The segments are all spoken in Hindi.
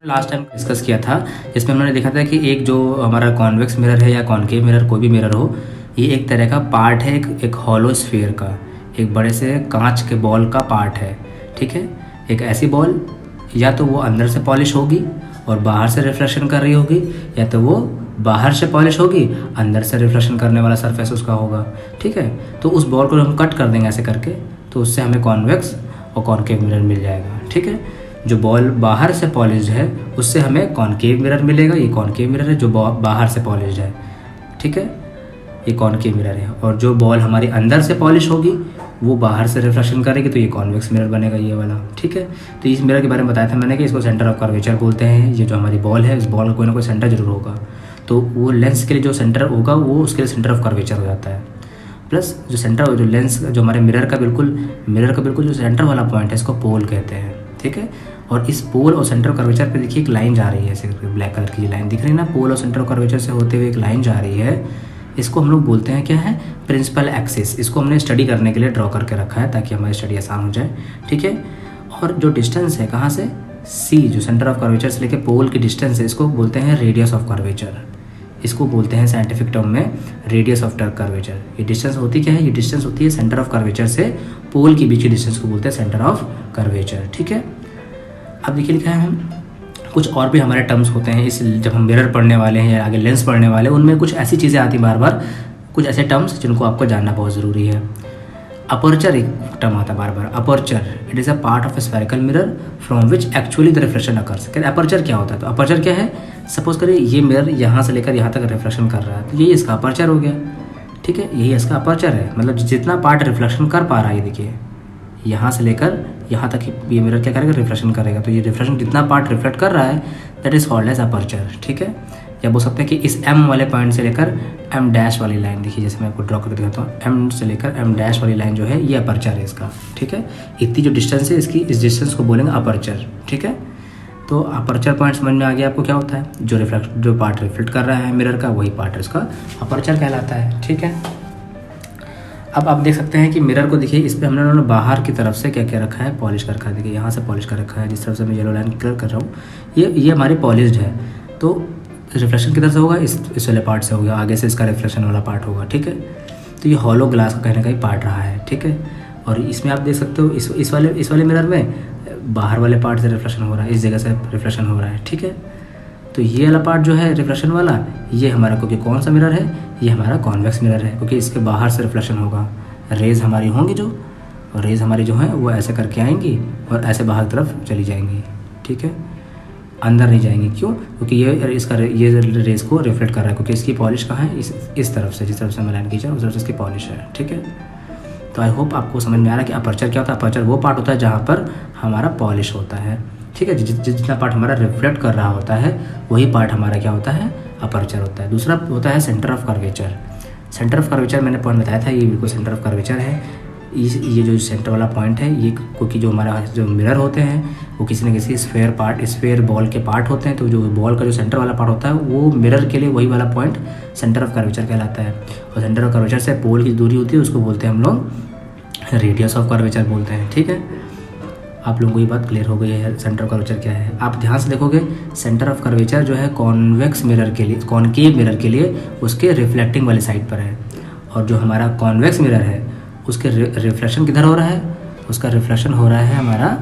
लास्ट टाइम डिस्कस किया था जिसमें हमने देखा था कि एक जो हमारा कॉन्वेक्स मिरर है या कॉनकेव मिरर, कोई भी मिरर हो, ये एक तरह का पार्ट है, एक हॉलो स्फीयर का, एक बड़े से कांच के बॉल का पार्ट है। ठीक है, एक ऐसी बॉल या तो वो अंदर से पॉलिश होगी और बाहर से रिफ्लेक्शन कर रही होगी, या तो वो बाहर से पॉलिश होगी, अंदर से रिफ्लेक्शन करने वाला सरफेस उसका होगा। ठीक है, तो उस बॉल को हम कट कर देंगे ऐसे करके, तो उससे हमें कॉन्वेक्स और कॉनकेव मिरर मिल जाएगा। ठीक है, जो बॉल बाहर से पॉलिश्ड है उससे हमें कॉनकेव मिरर मिलेगा। ये कॉनकेव मिरर है जो बाहर से पॉलिश्ड है। ठीक है, ये कॉनकेव मिरर है। और जो बॉल हमारी अंदर से पॉलिश होगी वो बाहर से रिफ्लेक्शन करेगी, तो ये कॉन्वेक्स मिरर बनेगा, ये वाला। ठीक है, तो इस मिरर के बारे में बताया था मैंने कि इसको सेंटर ऑफ कर्वेचर बोलते हैं। ये जो हमारी बॉल है, इस बॉल का कोई ना कोई सेंटर जरूर होगा, तो वो लेंस के लिए जो सेंटर होगा वो उसके लिए सेंटर ऑफ कर्वेचर हो जाता है। प्लस जो सेंटर, जो लेंस, जो हमारे मिरर का बिल्कुल जो सेंटर वाला पॉइंट है, इसको पोल कहते हैं। ठीक है, और इस पोल और सेंटर ऑफ कर्वेचर पे देखिए एक लाइन जा रही है, ऐसे ब्लैक कलर की लाइन दिख रही है ना, पोल और सेंटर ऑफ कर्वेचर से होते हुए एक लाइन जा रही है। इसको हम लोग बोलते हैं क्या है, प्रिंसिपल एक्सिस। इसको हमने स्टडी करने के लिए ड्रॉ करके रखा है ताकि हमारी स्टडी आसान हो जाए। ठीक है, और जो डिस्टेंस है कहाँ से, सी, जो सेंटर ऑफ कर्वेचर से लेके पोल की डिस्टेंस है, इसको बोलते हैं रेडियस ऑफ कर्वेचर। इसको बोलते हैं साइंटिफिक टर्म में रेडियस ऑफ कर्वेचर। ये डिस्टेंस होती क्या है, ये डिस्टेंस होती है सेंटर ऑफ कर्वेचर से पोल के बीच की डिस्टेंस को बोलते हैं सेंटर ऑफ कर्वेचर। ठीक है, अब देखिए लिखा है हम कुछ और भी हमारे टर्म्स होते हैं इस, जब हम मिरर पढ़ने वाले हैं या आगे लेंस पढ़ने वाले हैं, उनमें कुछ ऐसी चीज़ें आती बार बार, कुछ ऐसे टर्म्स जिनको आपको जानना बहुत ज़रूरी है। अपर्चर एक टर्म आता बार बार, aperture, it is a part of a spherical mirror from which actually the reflection occurs. Aperture क्या होता है, तो अपर्चर क्या है, सपोज करिए ये मिरर यहाँ से लेकर यहाँ तक रिफ्लेक्शन कर रहा है, तो यही इसका अपर्चर हो गया। ठीक है, यही इसका अपर्चर है, मतलब जितना पार्ट रिफ्लेक्शन कर पा रहा है, ये देखिए यहाँ से लेकर यहाँ तक ये मिरर क्या करेगा, रिफ्लेक्शन करेगा। तो ये रिफ्लेक्शन जितना पार्ट रिफ्लेक्ट कर रहा है that is called as aperture. ठीक है, या बोल सकते हैं कि इस एम वाले पॉइंट से लेकर एम डैश वाली लाइन, देखिए जैसे मैं आपको ड्रॉ करके दिखाता हूँ, एम से लेकर एम डैश वाली लाइन जो है ये अपर्चर है इसका। ठीक है, इतनी जो डिस्टेंस है इसकी, इस डिस्टेंस को बोलेंगे अपर्चर। ठीक है, तो अपर्चर पॉइंट समझ में आ गया आपको क्या होता है, जो पार्ट रिफ्लेक्ट कर रहा है मिरर का, वही पार्ट इसका अपर्चर कहलाता है। ठीक है, अब आप देख सकते हैं कि मिरर को देखिए, इस पर हमने बाहर की तरफ से क्या क्या रखा है, पॉलिश कर रखा है। देखिए यहाँ से पॉलिश कर रखा है, जिस तरफ से मैं येलो लाइन क्लियर कर रहा हूँ, ये हमारी पॉलिश्ड है। तो रिफ्लेक्शन किधर से होगा, इस वाले पार्ट से होगा, आगे से इसका रिफ्लेक्शन वाला पार्ट होगा। ठीक है, तो ये हॉलो ग्लास का कहने का ही पार्ट रहा है। ठीक है, और इसमें आप देख सकते हो इस वाले मिरर में बाहर वाले पार्ट से रिफ्लेक्शन हो रहा है, इस जगह से रिफ्लेक्शन हो रहा है। ठीक है, तो ये वाला पार्ट जो है रिफ्लेक्शन वाला, ये हमारा, क्योंकि कौन सा मिरर है, ये हमारा कॉन्वेक्स मिरर है, क्योंकि इसके बाहर से रिफ्लेक्शन होगा, रेज हमारी होंगी जो, और रेज हमारी जो है वो ऐसे करके आएंगी और ऐसे बाहर तरफ चली जाएंगी। ठीक है, अंदर नहीं जाएंगी, क्यों, क्योंकि ये रेज को रिफ्लेक्ट कर रहा है, क्योंकि इसकी पॉलिश कहाँ है, इस तरफ से, जिस तरफ से मैं लाइन खींचा उस तरफ से इसकी पॉलिश है। ठीक है, तो आई होप आपको समझ में आ रहा है कि अपर्चर क्या होता है। अपर्चर वो पार्ट होता है जहाँ पर हमारा पॉलिश होता है। ठीक है, जितना पार्ट हमारा रिफ्लेक्ट कर रहा होता है वही पार्ट हमारा क्या होता है, अपर्चर होता है। दूसरा होता है centre of curvature. Centre of curvature मैंने पॉइंट बताया था, ये बिल्कुल सेंटर ऑफ कर्वेचर है। ये जो सेंटर वाला पॉइंट है, ये क्योंकि जो हमारा जो मिरर होते हैं वो किसी न किसी स्फेयर बॉल के पार्ट होते हैं, तो जो बॉल का जो सेंटर वाला पार्ट होता है वो मिरर के लिए वही वाला पॉइंट सेंटर ऑफ कर्वेचर कहलाता है। और सेंटर ऑफ कर्वेचर से पोल की दूरी होती है, उसको बोलते हैं हम लोग रेडियस ऑफ कर्वेचर बोलते हैं। ठीक है, आप लोगों को ये बात क्लियर हो गई है सेंटर ऑफ कर्वेचर क्या है। आप ध्यान से देखोगे, सेंटर ऑफ कर्वेचर जो है कॉन्वेक्स मिरर के लिए, कॉनकेव मिरर के लिए उसके रिफ्लेक्टिंग वाली साइड पर है, और जो हमारा कॉन्वेक्स मिरर है उसके रिफ्लेक्शन किधर हो रहा है, उसका रिफ्लेक्शन हो रहा है हमारा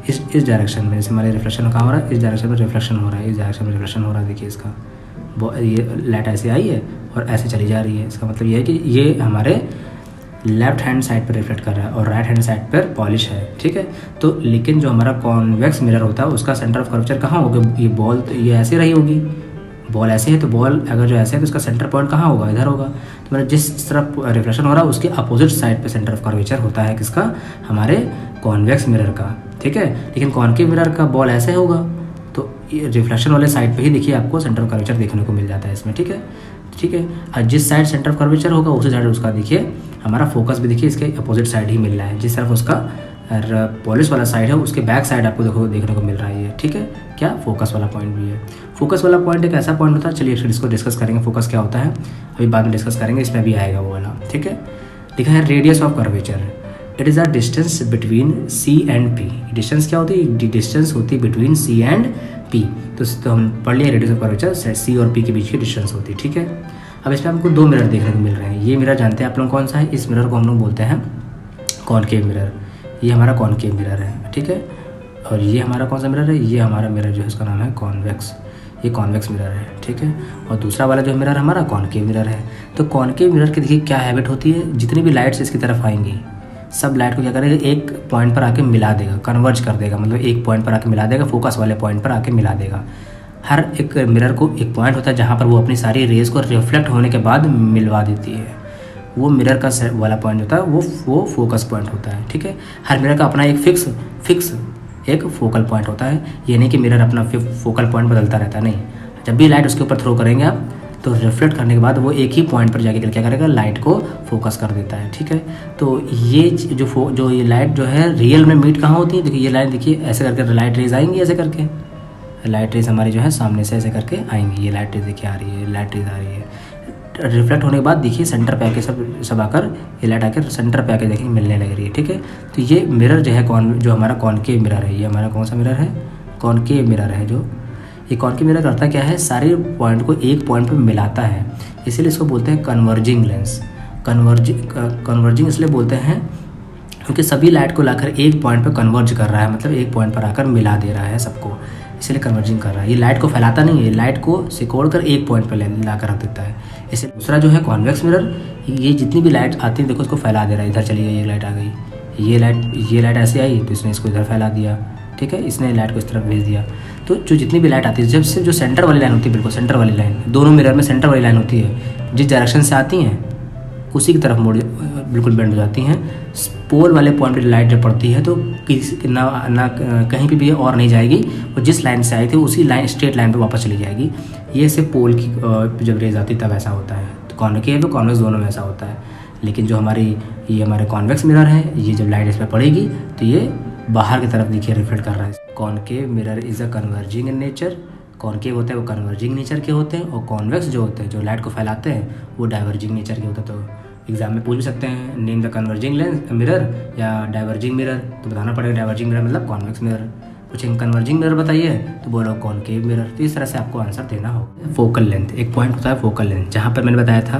इस डायरेक्शन में। जैसे हमारे रिफ्लेक्शन कहाँ हो रहा है, इस डायरेक्शन में रिफ्लेक्शन हो रहा है, इस डायरेक्शन में रिफ्लेक्शन हो रहा है। देखिए इसका ये लाइट ऐसे आई है और ऐसे चली जा रही है, इसका मतलब ये है कि ये हमारे लेफ्ट हैंड साइड पर रिफ्लेक्ट कर रहा है और राइट हैंड साइड पर पॉलिश है। ठीक है, तो लेकिन जो हमारा कॉन्वेक्स मिरर होता है उसका सेंटर ऑफ कर्वेचर कहाँ होगा, ये बॉल तो ये ऐसे रही होगी, बॉल ऐसे है, तो बॉल अगर जो ऐसे है तो उसका सेंटर पॉइंट कहाँ होगा, इधर होगा। तो मतलब जिस तरफ रिफ्लेक्शन हो रहा है उसके अपोजिट साइड पे सेंटर ऑफ कर्वेचर होता है किसका, हमारे कॉन्वेक्स मिरर का। ठीक है, लेकिन कॉनकेव मिरर का बॉल ऐसे होगा, तो ये रिफ्लेक्शन वाले साइड पे ही देखिए आपको सेंटर ऑफ कर्वेचर देखने को मिल जाता है इसमें। ठीक है, ठीक है, और जिस साइड सेंटर ऑफ कर्वेचर होगा उसी साइड उसका देखिए हमारा फोकस भी देखिए इसके अपोजिट साइड ही मिल रहा है। जिस तरफ उसका पॉलिश वाला साइड है उसके बैक साइड आपको देखने को मिल रहा है। ठीक है, क्या फोकस वाला पॉइंट भी है। फोकस वाला पॉइंट एक ऐसा पॉइंट होता है, चलिए इसको डिस्कस करेंगे फोकस क्या होता है, अभी बाद में डिस्कस करेंगे, इसमें भी आएगा वो वाला। ठीक है, लिखा है radius of curvature, it is a distance between C and P. Distance क्या होती है, डिस्टेंस होती है बिटवीन सी एंड P। तो हम पढ़ लिए रेडियस ऑफ कर्वेचर C और P के बीच की डिस्टेंस होती है, ठीक है। अब इसमें हमको दो मिरर देखने को मिल रहे हैं। ये मिरर जानते हैं आप लोग कौन सा है, इस मिरर को हम लोग बोलते हैं कॉनकेव मिरर। ये हमारा कॉनकेव मिरर है, ठीक है। और ये हमारा कौन सा मिरर है, ये हमारा मिरर जो है इसका नाम है कॉन्वेक्स, ये कॉन्वेक्स मिरर है, ठीक है। और दूसरा वाला जो मिरर हमारा कॉनकेव मिरर है। तो कॉनकेव मिरर की देखिए क्या हैबिट होती है, जितनी भी लाइट्स इसकी तरफ आएंगी सब लाइट को क्या करेगा, एक पॉइंट पर आके मिला देगा, कन्वर्ज कर देगा, मतलब एक पॉइंट पर आके मिला देगा, फोकस वाले पॉइंट पर आके मिला देगा। हर एक मिरर को एक पॉइंट होता है जहाँ पर वो अपनी सारी रेज को रिफ्लेक्ट होने के बाद मिलवा देती है। वो मिरर का वाला पॉइंट होता है वो फोकस पॉइंट होता है, ठीक है। हर मिरर का अपना एक फिक्स एक फोकल पॉइंट होता है। ये नहीं कि मिरर अपना फोकल पॉइंट बदलता रहता है, नहीं। जब भी लाइट उसके ऊपर थ्रो करेंगे आप तो रिफ्लेक्ट करने के बाद वो एक ही पॉइंट पर जाके क्या करेगा, लाइट को फोकस कर देता है, ठीक है। तो ये जो ये लाइट जो है रियल में मीट कहाँ होती है, देखिए ये लाइट, देखिए ऐसे करके लाइट रेज आएंगी, ऐसे करके लाइट रेज हमारी जो है सामने से ऐसे करके आएंगी। ये लाइट रेज देखिए आ रही है, लाइट रेज आ रही है, रिफ्लेक्ट होने के बाद देखिए सेंटर पे आके सब आकर ये लाइट आकर सेंटर पे आके देखिए मिलने लग रही है, ठीक है। तो ये मिरर जो है जो हमारा कॉनकेव मिरर है, ये हमारा कौन सा मिरर है, कॉनकेव मिरर है। जो ये कॉनकेव मिरर करता क्या है, सारे पॉइंट को एक पॉइंट पे मिलाता है, इसीलिए इसको बोलते हैं कन्वर्जिंग लेंस। कन्वर्जिंग इसलिए बोलते हैं क्योंकि सभी लाइट को लाकर एक पॉइंट पे कन्वर्ज कर रहा है, मतलब एक पॉइंट पर आकर मिला दे रहा है सबको, इसलिए कन्वर्जिंग कर रहा है। ये लाइट को फैलाता नहीं है, लाइट को सिकोड़ कर एक पॉइंट पर ला कर रख देता है। इसे दूसरा जो है कॉन्वेक्स मिरर, ये जितनी भी लाइट आती है देखो इसको फैला दे रहा है। इधर चली गई, ये लाइट आ गई, ये लाइट ऐसे आई तो इसने इसको इधर फैला दिया, ठीक है, इसने लाइट को इस तरफ भेज दिया। तो जो जितनी भी लाइट आती है, जब से जो सेंटर वाली लाइन होती है, बिल्कुल सेंटर वाली लाइन, दोनों मिरर में सेंटर वाली लाइन होती है, जिस डायरेक्शन से आती हैं उसी की तरफ बिल्कुल बेंड हो जाती हैं। पोल वाले पॉइंट पर लाइट जब पड़ती है तो ना कहीं पे भी और नहीं जाएगी, वो जिस लाइन से आई थी उसी लाइन स्ट्रेट लाइन पे वापस चली जाएगी। ये सिर्फ पोल की जब रेज आती तब ऐसा होता है। तो कॉनकेव और कॉन्वेक्स दोनों में ऐसा होता है। लेकिन जो ये हमारे कॉन्वेक्स मिरर है, ये जब लाइट इस पर पड़ेगी तो ये बाहर की तरफ देखिए रिफ्लेक्ट कर रहा है। Concave mirror is a converging in nature. Concave होते हैं वो कन्वर्जिंग नेचर के होते हैं, और कॉन्वेक्स जो होते हैं जो लाइट को फैलाते हैं वो डाइवर्जिंग नेचर के होते हैं। तो एग्जाम में पूछ भी सकते हैं, name the converging lens mirror या डाइवर्जिंग मिरर, तो बताना पड़ेगा डाइवर्जिंग मिरर मतलब कॉन्वेक्स मिरर। कुछ कन्वर्जिंग मिरर बताइए तो बोलो कॉनकेव मिरर। तो इस तरह से आपको आंसर देना होगा। फोकल लेंथ, एक पॉइंट होता है फोकल लेंथ, जहाँ पर मैंने बताया था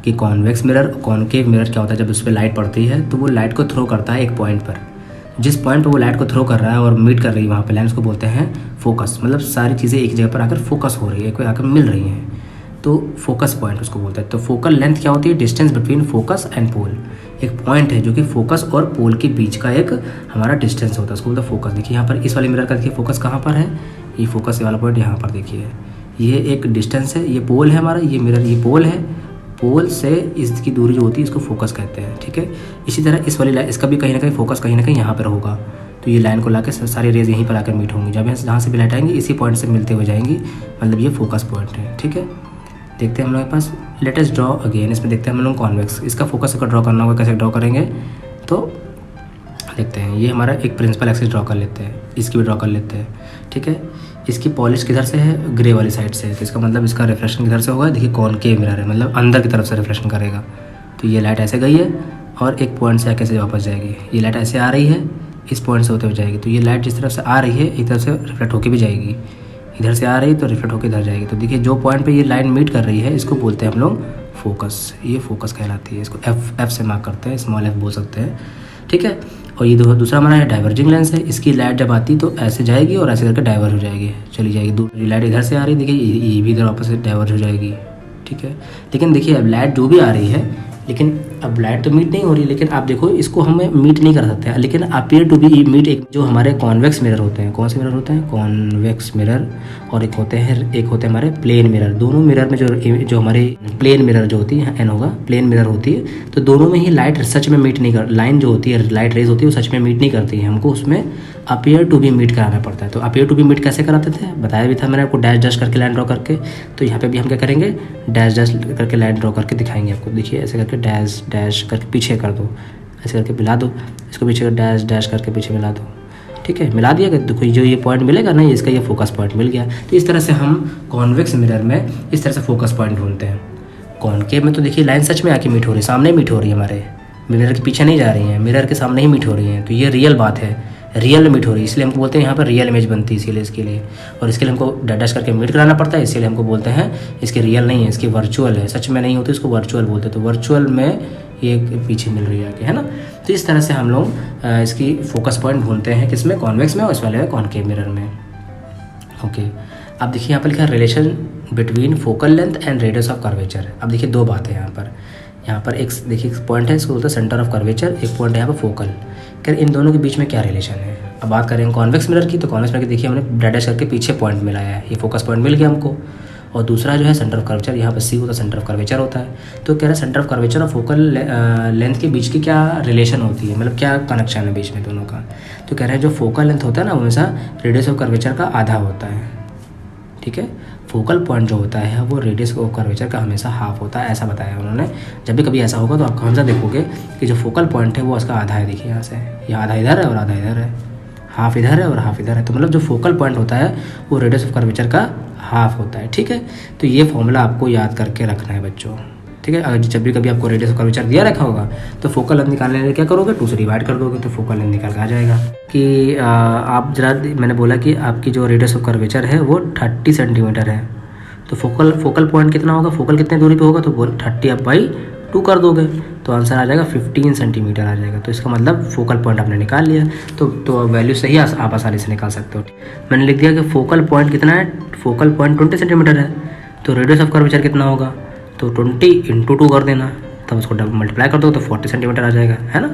कि कॉन्वेक्स मिरर कॉनकेव मिरर क्या होता है, जब उस पर लाइट पड़ती है तो वो लाइट को थ्रो करता है एक पॉइंट पर। जिस पॉइंट पर वो लाइट को थ्रो कर रहा है और मीट कर रही है वहाँ पे लाइन, उसको बोलते हैं फोकस। मतलब सारी चीज़ें एक जगह पर आकर फोकस हो रही है, एक आकर मिल रही हैं, तो फोकस पॉइंट उसको बोलते हैं। तो फोकल लेंथ क्या होती है, distance between focus and pole. एक पॉइंट है जो कि फोकस और पोल के बीच का एक हमारा डिस्टेंस होता है, उसको बोलते हैं फोकस। देखिए यहाँ पर इस वाले मिरर का देखिए फोकस कहाँ पर है, ये फोकस वाला पॉइंट यहाँ पर देखिए, ये एक डिस्टेंस है, ये पोल है हमारा, ये मिरर ये पोल है, पोल से इसकी दूरी जो होती है इसको फोकस कहते हैं, ठीक है। इसी तरह इस वाली लाइन, इसका भी कहीं ना कहीं फोकस कहीं ना कहीं यहाँ पर होगा। तो ये लाइन को लाकर सारी रेज यहीं पर आकर मीट होंगी, जब जहाँ से भी लाइट आएंगी इसी पॉइंट से मिलते हुए जाएंगी, मतलब ये फोकस पॉइंट है, ठीक है। देखते हैं हम लोग के पास, लेट अस ड्रॉ अगेन। इसमें देखते हैं हम लोग कॉन्वेक्स, इसका फोकस अगर ड्रॉ करना होगा कैसे ड्रॉ करेंगे, तो देखते हैं। ये हमारा एक प्रिंसिपल एक्सिस ड्रॉ कर लेते हैं, इसकी भी ड्रॉ कर लेते हैं, ठीक है। इसकी पॉलिश किधर से है, ग्रे वाली साइड से, तो इसका मतलब इसका रिफ्लेक्शन किधर से होगा, देखिए कॉनकेव मिरर है, मतलब अंदर की तरफ से रिफ्लेक्शन करेगा। तो ये लाइट ऐसे गई है और एक पॉइंट से कैसे वापस जाएगी, ये लाइट ऐसे आ रही है, इस पॉइंट से होते हुए जाएगी। तो ये लाइट जिस तरफ से आ रही है एक तरफ से रिफ्लेक्ट होकर भी जाएगी, इधर से आ रही है तो रिफ्लेक्ट होकर इधर जाएगी। तो देखिए जो पॉइंट पे ये लाइन मीट कर रही है इसको बोलते हैं हम लोग फोकस, ये फोकस कहलाती है। इसको एफ से मार्क करते हैं, स्मॉल एफ बोल सकते हैं, ठीक है। और ये दूसरा हमारा है डाइवर्जिंग लेंस है, इसकी लाइट जब आती तो ऐसे जाएगी और ऐसे करके डाइवर्ज हो जाएगी, चली जाएगी। दूसरी लाइट इधर से आ रही है, देखिए ये भी इधर वापस से डाइवर्ज हो जाएगी, ठीक है। लेकिन देखिए अब लाइट जो भी आ रही है, लेकिन अब लाइट तो मीट नहीं हो रही, लेकिन आप देखो इसको हमें मीट नहीं कर सकते हैं, लेकिन अपीयर टू बी मीट। एक जो हमारे कॉन्वेक्स मिरर होते हैं, कौन से मिरर होते हैं, कॉन्वेक्स मिरर, और एक होते हैं हमारे प्लेन मिरर। दोनों मिरर में जो हमारे प्लेन मिरर जो होती है, एन होगा, प्लेन मिरर होती है, तो दोनों में ही लाइट सच में मीट नहीं कर, लाइन जो होती है लाइट रेज होती है वो सच में मीट नहीं करती है, हमको उसमें अपीयर टू बी मीट कराना पड़ता है। तो अपीयर टू बी मीट कैसे कराते थे, बताया भी था मैंने आपको, डैश डैश करके लाइन ड्रॉ करके। तो यहाँ पे भी हम क्या करेंगे, डैश डैश करके लाइन ड्रॉ करके दिखाएंगे आपको। देखिए ऐसे करके डैश डैश करके पीछे कर दो, ऐसे करके मिला दो, इसको पीछे डैश डैश करके पीछे मिला दो, ठीक है। मिला दिया, देखो जो ये पॉइंट मिलेगा ना, इसका ये फोकस पॉइंट मिल गया। तो इस तरह से हम कॉन्वेक्स मिरर में इस तरह से फोकस पॉइंट ढूंढते हैं। कॉनकेव में तो देखिए लाइन सच में आके मीट हो रही है, सामने मीट हो रही है, हमारे मिरर के पीछे नहीं जा रही है, मिरर के सामने ही मीट हो रही है। तो ये रियल बात है, रियल मीट हो रही है, इसलिए हमको बोलते हैं यहाँ पर रियल इमेज बनती है, इसीलिए इसके लिए। और इसके लिए हमको डैश करके मीट कराना पड़ता है, इसीलिए हमको बोलते हैं इसकी रियल नहीं है, इसकी वर्चुअल है, सच में नहीं होती, इसको वर्चुअल बोलते हैं। तो वर्चुअल में ये पीछे मिल रही है आगे, है ना। तो इस तरह से हम लोग इसकी फोकस पॉइंट ढूंढते हैं, किसमें, कॉन्वेक्स में, और इस वाले में कॉनकेव मिरर में। ओके, अब देखिए यहाँ पर लिखा है relation between focal length and radius of curvature. अब देखिए दो बातें यहाँ पर एक देखिए पॉइंट है, इसको बोलते हैं सेंटर ऑफ कर्वेचर, एक पॉइंट है यहाँ पर फोकल। क्या इन दोनों के बीच में क्या रिलेशन है। अब बात करें कॉन्वेक्स मिरर की, तो कॉन्वेक्स मिरर की देखिए हमने डैश करके पीछे पॉइंट मिलाया है, ये फोकस पॉइंट मिल गया हमको। और दूसरा जो है सेंटर ऑफ कर्वेचर, यहाँ पर सी होता है, सेंटर ऑफ कर्वेचर होता है। तो कह रहे हैं सेंटर ऑफ कर्वेचर और फोकल लेंथ के बीच की क्या रिलेशन होती है, मतलब क्या कनेक्शन है बीच में दोनों का। तो कह रहे हैं जो फोकल लेंथ होता है ना, हमेशा रेडियस ऑफ कर्वेचर का आधा होता है, ठीक है। फोकल पॉइंट जो होता है वो रेडियस ऑफ कर्वेचर का हमेशा हाफ होता है, ऐसा बताया उन्होंने। जब भी कभी ऐसा होगा तो आप हमेशा देखोगे कि जो फोकल पॉइंट है वो उसका आधा है, देखिए यहाँ से, ये आधा इधर है और आधा इधर है, हाफ इधर है और हाफ इधर है। तो मतलब जो फोकल पॉइंट होता है वो रेडियस ऑफ कर्वेचर का हाफ होता है, ठीक है। तो ये फॉर्मूला आपको याद करके रखना है बच्चों, ठीक है। अगर जब भी कभी आपको रेडियस ऑफ कर्वेचर दिया रखा होगा तो फोकल लेंथ निकालने के लिए क्या करोगे, 2 से डिवाइड कर दोगे, तो फोकल लेंथ निकल के आ जाएगा। कि आप जरा, मैंने बोला कि आपकी जो रेडियस ऑफ कर्वेचर है वो 30 सेंटीमीटर है, तो फोकल पॉइंट कितना होगा, फोकल कितने दूरी पे होगा, तो 30 आप बाई 2 कर दोगे तो आंसर आ जाएगा 15 सेंटीमीटर आ जाएगा। तो इसका मतलब फोकल पॉइंट आपने निकाल लिया, तो वैल्यू सही आप आसानी से निकाल सकते हो। मैंने लिख दिया कि फोकल पॉइंट कितना है, फोकल पॉइंट 20 सेंटीमीटर है, तो रेडियस ऑफ कर्वेचर कितना होगा, तो 20 × 2 कर देना, तब उसको डबल मल्टीप्लाई कर दो तो 40 सेंटीमीटर आ जाएगा, है ना।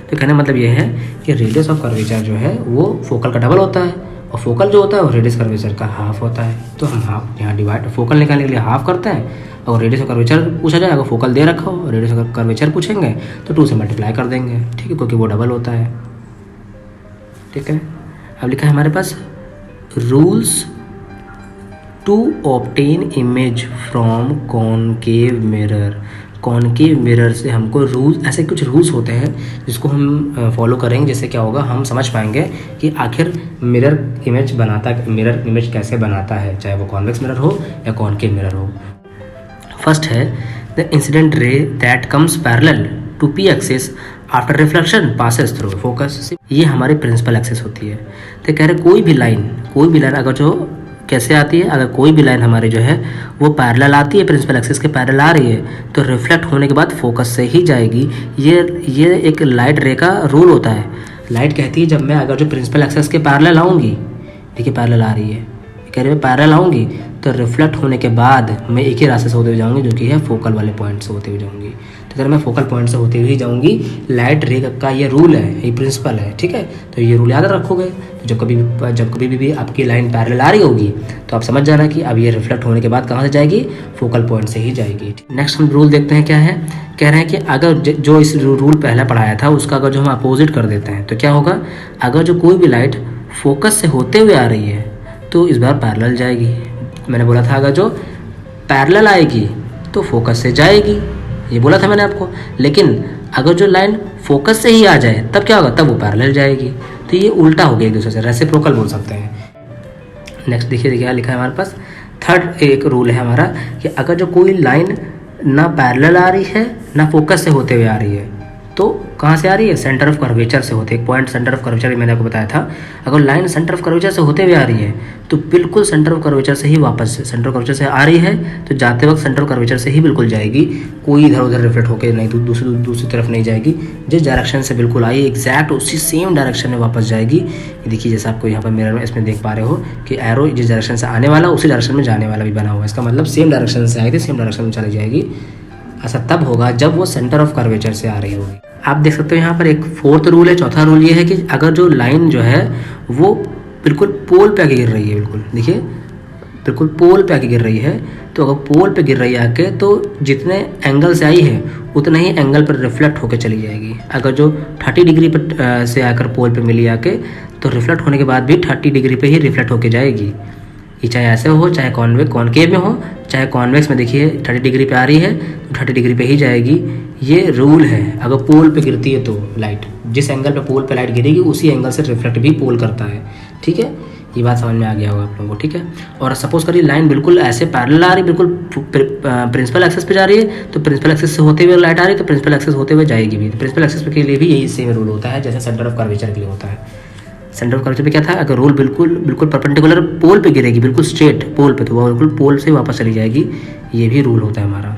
तो कहने का मतलब ये है कि रेडियस ऑफ कर्वेचर जो है वो फोकल का डबल होता है, और फोकल जो होता है वो रेडियस कर्वेचर का हाफ होता है। तो हम हाफ यहाँ डिवाइड, फोकल निकालने के लिए हाफ करते हैं, और रेडियस ऑफ कर्वेचर पूछा जाए, अगर फोकल दे रखा हो, रेडियस ऑफ कर्वेचर पूछेंगे तो 2 से मल्टीप्लाई कर देंगे, ठीक है, क्योंकि वो डबल होता है, ठीक है। अब लिखा है हमारे पास rules to obtain image from concave mirror. Concave mirror से हमको रूल्स, ऐसे कुछ रूल्स होते हैं जिसको हम फॉलो करेंगे, जिससे क्या होगा, हम समझ पाएंगे कि आखिर मिरर इमेज कैसे बनाता है, चाहे वो कॉन्वेक्स मिरर हो या कॉनकेव मिरर हो। फर्स्ट है the incident ray that comes parallel to P axis after reflection passes through focus. ये हमारी प्रिंसिपल एक्सिस होती है। तो कह रहे कोई भी लाइन अगर जो कैसे आती है, अगर कोई भी लाइन हमारी जो है वो पैरेलल आती है, प्रिंसिपल एक्सिस के पैरेलल आ रही है, तो रिफ्लेक्ट होने के बाद फोकस से ही जाएगी। ये एक लाइट रे का रूल होता है। लाइट कहती है जब मैं अगर जो प्रिंसिपल एक्सिस के पैरेलल आऊँगी, देखिए पैरेलल आ रही है, कह रहे पैरेलल आऊँगी तो रिफ्लेक्ट होने के बाद मैं एक ही रास्ते से होते हुए जाऊँगी, जो कि है फोकल वाले पॉइंट से होते हुए जाऊँगी। तो अगर मैं फोकल पॉइंट से होते हुए ही जाऊँगी, लाइट रे का ये रूल है, ये प्रिंसिपल है, ठीक है। तो ये रूल याद रखोगे, तो जब कभी भी आपकी लाइन पैरेलल आ रही होगी तो आप समझ जाना कि अब ये रिफ्लेक्ट होने के बाद कहाँ से जाएगी, फोकल पॉइंट से ही जाएगी। नेक्स्ट हम रूल देखते हैं क्या है। कह रहे हैं कि अगर जो इस रूल पहला पढ़ाया था उसका अगर जो हम अपोजिट कर देते हैं तो क्या होगा, अगर जो कोई भी लाइट फोकस से होते हुए आ रही है तो इस बार पैरेलल जाएगी। मैंने बोला था अगर जो पैरेलल आएगी तो फोकस से जाएगी, ये बोला था मैंने आपको। लेकिन अगर जो लाइन फोकस से ही आ जाए तब क्या होगा, तब वो पैरेलल जाएगी। तो ये उल्टा हो गया एक दूसरे से, रेसिप्रोकल बोल सकते हैं। नेक्स्ट देखिए क्या लिखा है हमारे पास। थर्ड एक रूल है हमारा कि अगर जो कोई लाइन ना पैरेलल आ रही है ना फोकस से होते हुए आ रही है, तो कहाँ से आ रही है, सेंटर ऑफ कर्वेचर से होते, एक पॉइंट सेंटर ऑफ कर्वेचर मैंने आपको बताया था। अगर लाइन सेंटर ऑफ कर्वेचर से होते हुए आ रही है तो बिल्कुल सेंटर ऑफ कर्वेचर से ही वापस, सेंटर ऑफ कर्वेचर से आ रही है तो जाते वक्त सेंटर ऑफ कर्वेचर से ही बिल्कुल जाएगी, कोई इधर उधर रिफ्लेक्ट होकर नहीं, तो दूसरी तरफ नहीं जाएगी। जिस डायरेक्शन से बिल्कुल आई एग्जैक्ट उसी सेम डायरेक्शन में वापस जाएगी। देखिए जैसे आपको यहाँ पर मिरर में इसमें देख पा रहे हो कि एरो जिस डायरेक्शन से आने वाला उसी डायरेक्शन में जाने वाला भी बना हुआ है। इसका मतलब सेम डायरेक्शन से आई थी सेम डायरेक्शन में चली जाएगी। ऐसा तब होगा जब वो सेंटर ऑफ कर्वेचर से आ रही होगी। आप देख सकते हो यहाँ पर एक फोर्थ रूल है। चौथा रूल ये है कि अगर जो लाइन जो है वो बिल्कुल पोल पे आके गिर रही है, बिल्कुल देखिए बिल्कुल पोल पे आके गिर रही है, तो अगर पोल पे गिर रही है आके तो जितने एंगल से आई है उतने ही एंगल पर रिफ्लेक्ट होकर चली जाएगी। अगर जो 30 डिग्री पर से आकर पोल पे मिली आके तो रिफ्लेक्ट होने के बाद भी 30 डिग्री पे ही रिफ्लेक्ट होकर जाएगी। ये चाहे ऐसे हो, चाहे कॉनकेव में हो, चाहे कॉन्वेक्स में। देखिए 30 डिग्री पे आ रही है तो 30 डिग्री पे ही जाएगी। ये रूल है। अगर पोल पे गिरती है तो लाइट, जिस एंगल पे पोल पे लाइट गिरेगी उसी एंगल से रिफ्लेक्ट भी पोल करता है, ठीक है। ये बात समझ में आ गया होगा आप लोगों को, ठीक है। और सपोज करिए लाइन बिल्कुल ऐसे पैरेलल आ रही, बिल्कुल प्रिंसिपल एक्सिस पे जा रही है, तो प्रिंसिपल एक्सिस से होते हुए लाइट आ रही है तो प्रिंसिपल एक्सिस होते हुए जाएगी भी। प्रिंसिपल एक्सिस के लिए भी यही सेम रूल होता है जैसे सेंटर ऑफ कर्वेचर के लिए होता है। सेंटर ऑफ कर्वेचर पे क्या था, अगर रोल बिल्कुल बिल्कुल परपेंडिकुलर पोल पे गिरेगी, बिल्कुल स्ट्रेट पोल पे, तो वो बिल्कुल पोल से वापस चली जाएगी। ये भी रूल होता है हमारा।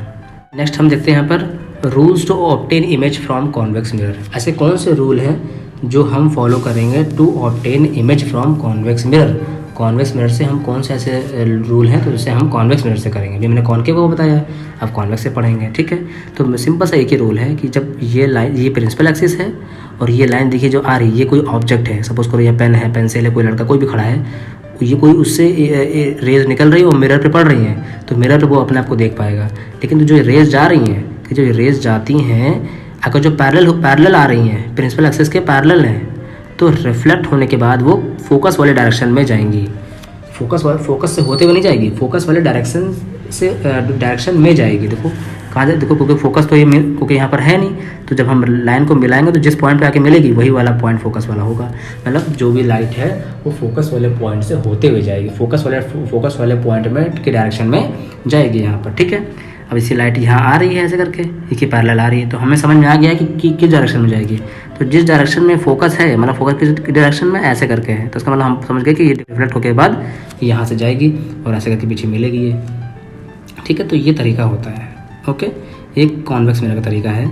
नेक्स्ट हम देखते हैं यहाँ पर rules to obtain image from convex mirror. ऐसे कौन से रूल हैं जो हम फॉलो करेंगे to obtain image from convex mirror. Convex mirror से हम कौन से ऐसे रूल हैं तो जिससे हम कॉन्वेक्स मिरर से करेंगे। अभी मैंने कॉनकेव को बताया, अब कॉन्वेक्स से पढ़ेंगे, ठीक है। तो सिंपल सा एक ही रूल है कि जब ये लाइन, ये प्रिंसिपल एक्सिस है और ये लाइन देखिए जो आ रही है, ये कोई ऑब्जेक्ट है, सपोज करो ये पेन है, पेंसिल है, कोई लड़का कोई भी खड़ा है, ये कोई उससे रेज निकल रही है और मिरर पे पड़ रही हैं, तो मिरर पे वो अपने आप को देख पाएगा। लेकिन जो रेज जा रही हैं, कि जो रेज जाती हैं अगर जो पैरेलल आ रही हैं, प्रिंसिपल एक्सिस के पैरेलल हैं, तो रिफ्लेक्ट होने के बाद वो फोकस वाले डायरेक्शन में जाएंगी। फोकस से होते हुए नहीं जाएगी, फोकस वाले डायरेक्शन में जाएगी। देखो कहाँ जाए, देखो क्योंकि फोकस तो ये क्योंकि यहाँ पर है नहीं, तो जब हम लाइन को मिलाएंगे तो जिस पॉइंट पे आके मिलेगी वही वाला पॉइंट फोकस वाला होगा। मतलब जो भी लाइट है वो फोकस वाले पॉइंट से होते हुए जाएगी, फोकस वाले पॉइंट में के डायरेक्शन में जाएगी यहाँ पर, ठीक है। अब इसी लाइट यहाँ आ रही है ऐसे करके, एक ही पैरेलल आ रही है, तो हमें समझ में आ गया कि किस डायरेक्शन में जाएगी। तो जिस डायरेक्शन में फोकस है, मतलब फोकस किस डायरेक्शन में ऐसे करके है, तो इसका मतलब हम समझ गए कि ये रिफ्लेक्ट होने के बाद यहाँ से जाएगी और ऐसे करके पीछे मिलेगी ये, ठीक है। तो ये तरीका होता है, ओके। एक कॉन्वेक्स मिरर का तरीका है।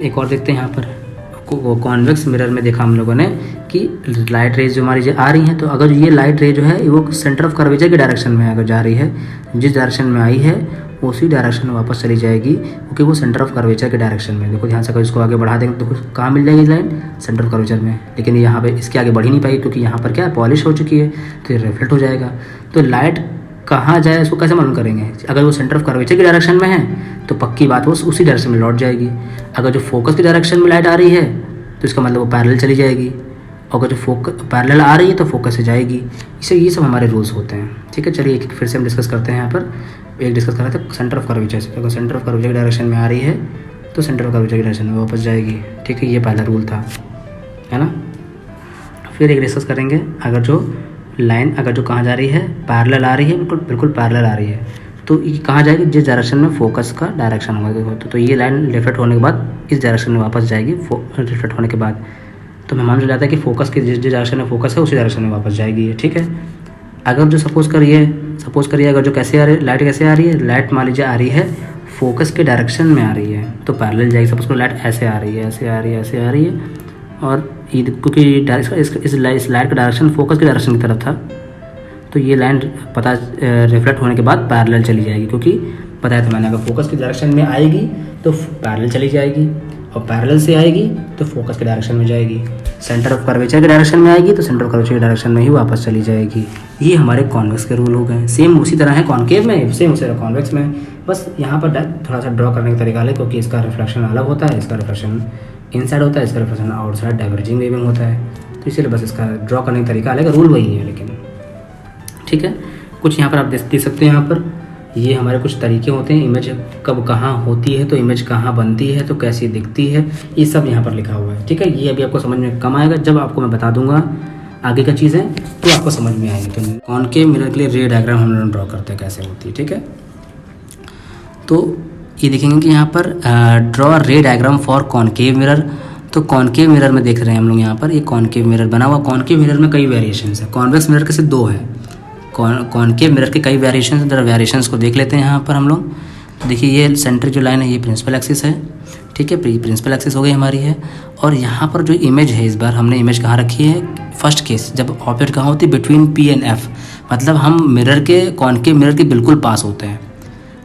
एक और देखते हैं यहाँ पर, कॉन्वेक्स मिरर में देखा हम लोगों ने कि लाइट रेज जो हमारी आ रही हैं, तो अगर ये लाइट रे जो है वो सेंटर ऑफ कर्वेचर के डायरेक्शन में अगर जा रही है, जिस डायरेक्शन में आई है उसी डायरेक्शन में वापस चली जाएगी, क्योंकि वो सेंटर ऑफ कर्वेचर के डायरेक्शन में। देखो ध्यान से, अगर इसको आगे बढ़ा देंगे तो कहाँ मिल जाएगी लाइन, सेंटर ऑफ कर्वेचर में। लेकिन यहाँ पे इसके आगे बढ़ ही नहीं पाएगी क्योंकि यहाँ पर क्या है, पॉलिश हो चुकी है, तो ये रिफ्लेक्ट हो जाएगा। तो लाइट कहाँ जाए इसको कैसे मालूम करेंगे, अगर वो सेंटर ऑफ कर्वेचर की डायरेक्शन में है तो पक्की बात वो उसी डायरेक्शन में लौट जाएगी। अगर जो फोकस की डायरेक्शन में लाइट आ रही है तो इसका मतलब वो पैरेलल चली जाएगी, और अगर जो पैरेलल आ रही है तो फोकस से जाएगी। इसे ये सब हमारे रूल्स होते हैं, ठीक है। चलिए एक फिर से हम डिस्कस करते हैं। यहाँ पर एक डिस्कस कर रहे थे सेंटर ऑफ कर्वेचर से, अगर सेंटर ऑफ कर्वेचर की डायरेक्शन में आ रही है तो सेंटर ऑफ कर्वेचर की डायरेक्शन में वापस जाएगी, ठीक है। ये पहला रूल था, है ना। फिर एक डिस्कस करेंगे, अगर जो लाइन अगर जो कहाँ जा रही है, पैरेलल आ रही है, बिल्कुल पैरेलल आ रही है, तो ये कहाँ जाएगी, जिस डायरेक्शन में फोकस का डायरेक्शन होगा। तो ये लाइन रिफ्लेक्ट होने के बाद इस डायरेक्शन में वापस जाएगी, रिफ्लेक्ट होने के बाद। तो मैं मान लिया जाता है कि फोकस की जिस डायरेक्शन में फोकस है उसी डायरेक्शन में वापस जाएगी, ठीक है। अगर जो सपोज करिए अगर जो कैसे आ रही है, लाइट कैसे आ रही है, लाइट मान लीजिए आ रही है फोकस के डायरेक्शन में आ रही है तो पैरेलल जाएगी। सपोज करो लाइट ऐसे आ रही है, ऐसे आ रही है, ऐसे आ रही है, और ये क्योंकि इस लाइट का डायरेक्शन फोकस के डायरेक्शन की तरफ था, तो ये लाइन पता रिफ्लेक्ट होने के बाद पैरेलल चली जाएगी, क्योंकि बताया था मैंने, अगर फोकस की डायरेक्शन में आएगी तो पैरेलल चली जाएगी, और पैरेलल से आएगी तो फोकस के डायरेक्शन में जाएगी। सेंटर ऑफ कर्वेचर के डायरेक्शन में आएगी तो सेंटर ऑफ कर्वेचर के डायरेक्शन में ही वापस चली जाएगी। ये हमारे कॉन्वेक्स के रूल हो गए। सेम उसी तरह है कॉनकेव में, सेम उसी तरह कॉन्वेक्स में, बस यहाँ पर थोड़ा सा ड्रॉ करने का तरीका अलग, क्योंकि इसका रिफ्लेक्शन अलग होता है, इसका रिफ्लेक्शन इनसाइड होता है, इसका रिफ्लेक्शन आउटसाइड डाइवर्जिंग वेविंग होता है, तो इसीलिए बस इसका ड्रॉ करने का तरीका अलग है, रूल वही है लेकिन, ठीक है। कुछ यहाँ पर आप देख सकते हैं, यहाँ पर ये हमारे कुछ तरीके होते हैं, इमेज कब कहाँ होती है, तो इमेज कहाँ बनती है, तो कैसी दिखती है, ये सब यहाँ पर लिखा हुआ है, ठीक है। ये अभी आपको समझ में कम आएगा, जब आपको मैं बता दूंगा आगे का चीज़ें तो आपको समझ में आएगी। तो कॉनकेव मिरर के लिए रे डायग्राम हम लोग ड्रॉ करते हैं कैसे होती है, ठीक है। तो ये देखेंगे कि यहाँ पर ड्रॉ रे डायग्राम फॉर कॉनकेव मिरर। तो कॉनकेव मिरर में देख रहे हैं हम लोग यहाँ पर, ये कॉनकेव मिरर बना हुआ। कॉनकेव मिरर में कई वेरिएशंस है, कॉन्वेक्स मिरर के सिर्फ दो है, कॉनकेव मिरर के कई वेरिएशंस, जरा वेरिएशंस को देख लेते हैं यहाँ पर हम लोग। तो देखिए ये सेंटर जो लाइन है ये प्रिंसिपल एक्सिस है, ठीक है, प्रिंसिपल एक्सिस हो गई हमारी है। और यहाँ पर जो इमेज है, इस बार हमने इमेज कहाँ रखी है, फर्स्ट केस जब ऑब्जेक्ट कहाँ होती है, बिटवीन पी एंड एफ, मतलब हम मिरर के कॉनकेव मिरर के बिल्कुल पास होते हैं।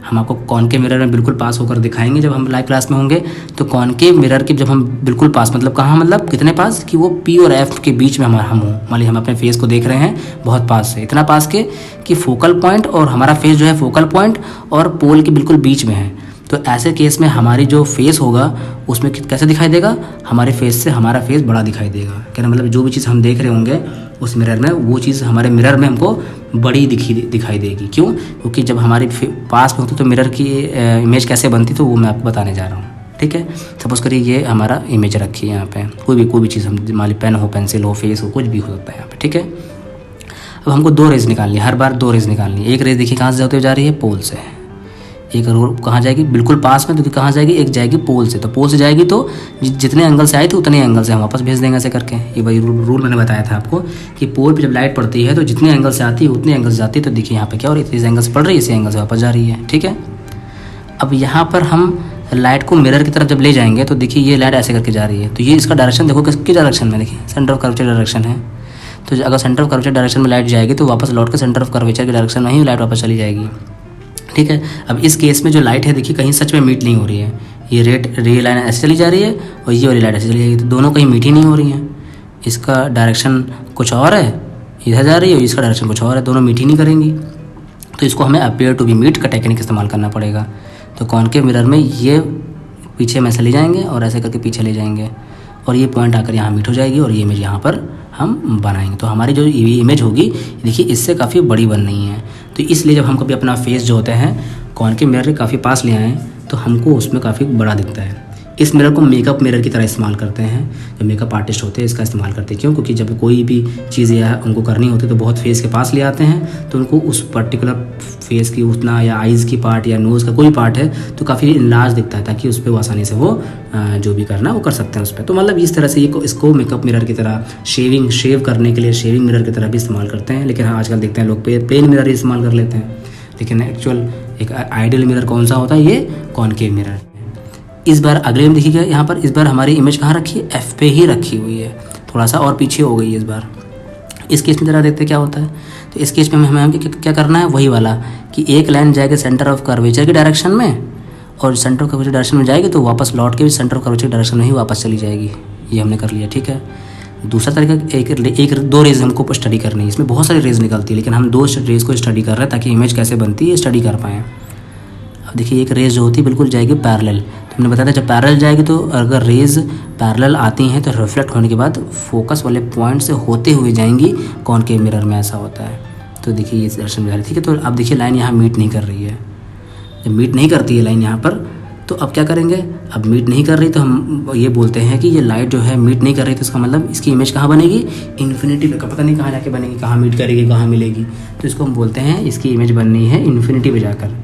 हम आपको कॉनकेव मिरर में बिल्कुल पास होकर दिखाएंगे जब हम लाइव क्लास में होंगे। तो कॉनकेव मिरर के जब हम बिल्कुल पास, मतलब कहाँ, मतलब कितने पास, कि वो पी और एफ के बीच में हम हों। मान लीजिए हम अपने फेस को देख रहे हैं बहुत पास से, इतना पास के कि फोकल पॉइंट और हमारा फेस जो है फोकल पॉइंट और पोल के बिल्कुल बीच में है। तो ऐसे केस में हमारी जो फेस होगा उसमें कैसे दिखाई देगा, हमारे फेस से हमारा फेस बड़ा दिखाई देगा। कहना मतलब जो भी चीज़ हम देख रहे होंगे उस मिरर में, वो चीज़ हमारे मिरर में हमको बड़ी दिखाई देगी। क्यों? क्योंकि जब हमारे पास में होती तो मिरर की इमेज कैसे बनती, तो वो मैं आपको बताने जा रहा हूँ, ठीक है। सपोज करिए ये हमारा इमेज रखी है यहाँ पे, कोई भी चीज़, हम मान ली पेन हो, पेंसिल हो, फेस हो, कुछ भी हो सकता है यहाँ पे, ठीक है। अब हमको दो रेज निकालनी है, हर बार दो रेज निकालनी है। एक रेज देखिए कहाँ से होते हुए जा रही है, पोल से, एक रोल कहाँ जाएगी, बिल्कुल पास में, तो कहाँ जाएगी, एक जाएगी पोल से, तो पोल से जाएगी तो जितने एंगल से आई थी उतने एंगल से हम वापस भेज देंगे ऐसे करके। ये वही रूल मैंने बताया था आपको कि पोल पे जब लाइट पड़ती है तो जितने एंगल से आती है उतने एंगल से जाती है। तो देखिए यहाँ पे क्या हो रही है, इस एंगल से पड़ रही है, इसी एंगल से वापस जा रही है, ठीक है। अब यहाँ पर हम लाइट को मिरर की तरफ जब ले जाएंगे तो देखिए ये लाइट ऐसे करके जा रही है, तो ये इसका डायरेक्शन देखो किसकी डायरेक्शन में, देखिए सेंटर ऑफ कर्वेचर डायरेक्शन है। तो अगर सेंटर ऑफ कर्वेचर डायरेक्शन में लाइट जाएगी तो वापस लौट के सेंटर ऑफ कर्वेचर के डायरेक्शन में ही लाइट वापस चली जाएगी, ठीक है। अब इस केस में जो लाइट है देखिए कहीं सच में मीट नहीं हो रही है, ये रे लाइन ऐसे चली जा रही है और ये वाली लाइट ऐसे चली जाएगी, तो दोनों कहीं मीट ही नहीं हो रही हैं। इसका डायरेक्शन कुछ और है, इधर जा रही है, और इसका डायरेक्शन कुछ और है, दोनों मीट ही नहीं करेंगी। तो इसको हमें अपीयर टू बी मीट का टेक्निक इस्तेमाल करना पड़ेगा। तो कॉनकेव मिरर में ये पीछे में ऐसे ले जाएंगे और ऐसे करके पीछे ले जाएंगे और ये पॉइंट आकर यहाँ मीट हो जाएगी और ये इमेज यहाँ पर हम बनाएंगे। तो हमारी जो इमेज होगी देखिए इससे काफ़ी बड़ी बन रही है। तो इसलिए जब हम कभी अपना फेस जो होता है कॉनकेव मिरर के काफ़ी पास ले आएँ तो हमको उसमें काफ़ी बड़ा दिखता है। इस मिरर को मेकअप मिरर की तरह इस्तेमाल करते हैं, जो मेकअप आर्टिस्ट होते हैं इसका इस्तेमाल करते हैं। क्यों? क्योंकि जब कोई भी चीज़ या उनको करनी होती है तो बहुत फेस के पास ले आते हैं, तो उनको उस पर्टिकुलर फेस की उतना या आइज़ की पार्ट या नोज़ का कोई पार्ट है तो काफ़ी इनलार्ज दिखता है, ताकि उस पर वो आसानी से वो जो भी करना वो कर सकते हैं उस पर। तो मतलब इस तरह से ये इसको मेकअप मिरर की तरह शेव करने के लिए शेविंग मिरर की तरह भी इस्तेमाल करते हैं। लेकिन हाँ, आजकल देखते हैं लोग प्लेन मिरर ही इस्तेमाल कर लेते हैं, लेकिन एक्चुअल एक आइडियल मिरर कौन सा होता है, ये कॉनकेव मिरर। इस बार अगले में देखिएगा यहाँ पर इस बार हमारी इमेज कहाँ रखी है, एफ पे ही रखी हुई है, थोड़ा सा और पीछे हो गई है इस बार। इस केस में ज़रा देखते हैं क्या होता है। तो इस केस में हमें क्या करना है, वही वाला कि एक लाइन जाएगी सेंटर ऑफ कर्वेचर की डायरेक्शन में और सेंटर ऑफ कर्वेचर डायरेक्शन में जाएगी तो वापस लौट के भी सेंटर ऑफ कर्वेचर डायरेक्शन में ही वापस चली जाएगी। ये हमने कर लिया, ठीक है। दूसरा तरीका दो रेज हमको स्टडी करनी है। इसमें बहुत सारी रेज निकलती है लेकिन हम दो रेज को स्टडी कर रहे हैं ताकि इमेज कैसे बनती है स्टडी कर पाएँ। अब देखिए एक रेज जो होती है बिल्कुल जाएगी पैरेलल। तो हमने बताया था जब पैरेलल जाएगी तो अगर रेज पैरेलल आती हैं तो रिफ्लेक्ट होने के बाद फोकस वाले पॉइंट से होते हुए जाएंगी कॉनकेव मिरर में, ऐसा होता है। तो देखिए ये दर्शन में, ठीक है। तो अब देखिए लाइन यहाँ मीट नहीं कर रही है। जब मीट नहीं करती है लाइन यहाँ पर तो अब क्या करेंगे, अब मीट नहीं कर रही तो हम ये बोलते हैं कि ये लाइट जो है मीट नहीं कर रही, तो इसका मतलब इसकी इमेज कहाँ बनेगी, इन्फिनिटी पे। पता नहीं कहाँ जाके बनेगी, कहाँ मीट करेगी, कहाँ मिलेगी। तो इसको हम बोलते हैं इसकी इमेज बननी है इन्फिनिटी पे जाकर।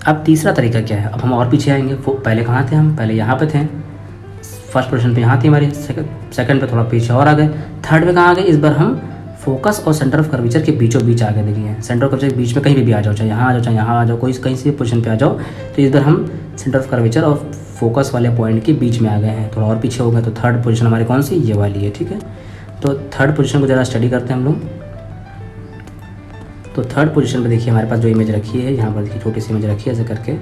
अब तीसरा तरीका क्या है, अब हम और पीछे आएंगे। पहले कहाँ थे हम, पहले यहाँ पे थे, फर्स्ट पोजीशन पे यहाँ थी हमारी, सेकंड पे थोड़ा पीछे और आ गए, थर्ड पे कहाँ आ गए, इस बार हम फोकस और सेंटर ऑफ कर्वेचर के बीचों बीच आ गए। देखिए सेंटर ऑफ कर्वेचर के बीच में कहीं भी आ जाओ, चाहे यहाँ आ जाओ चाहे यहाँ आ जाओ, कोई कहीं से पोजीशन पे आ जाओ। तो इस बार हम सेंटर ऑफ कर्वेचर और फोकस वाले पॉइंट के बीच में आ गए हैं, थोड़ा और पीछे हो गए। तो थर्ड पोजीशन हमारी कौन सी, ये वाली है, ठीक है। तो थर्ड पोजीशन को ज़रा स्टडी करते हैं हम लोग। तो थर्ड पोजीशन पे देखिए हमारे पास जो इमेज रखी है, यहाँ पर देखिए छोटी सी इमेज रखी है ऐसे करके।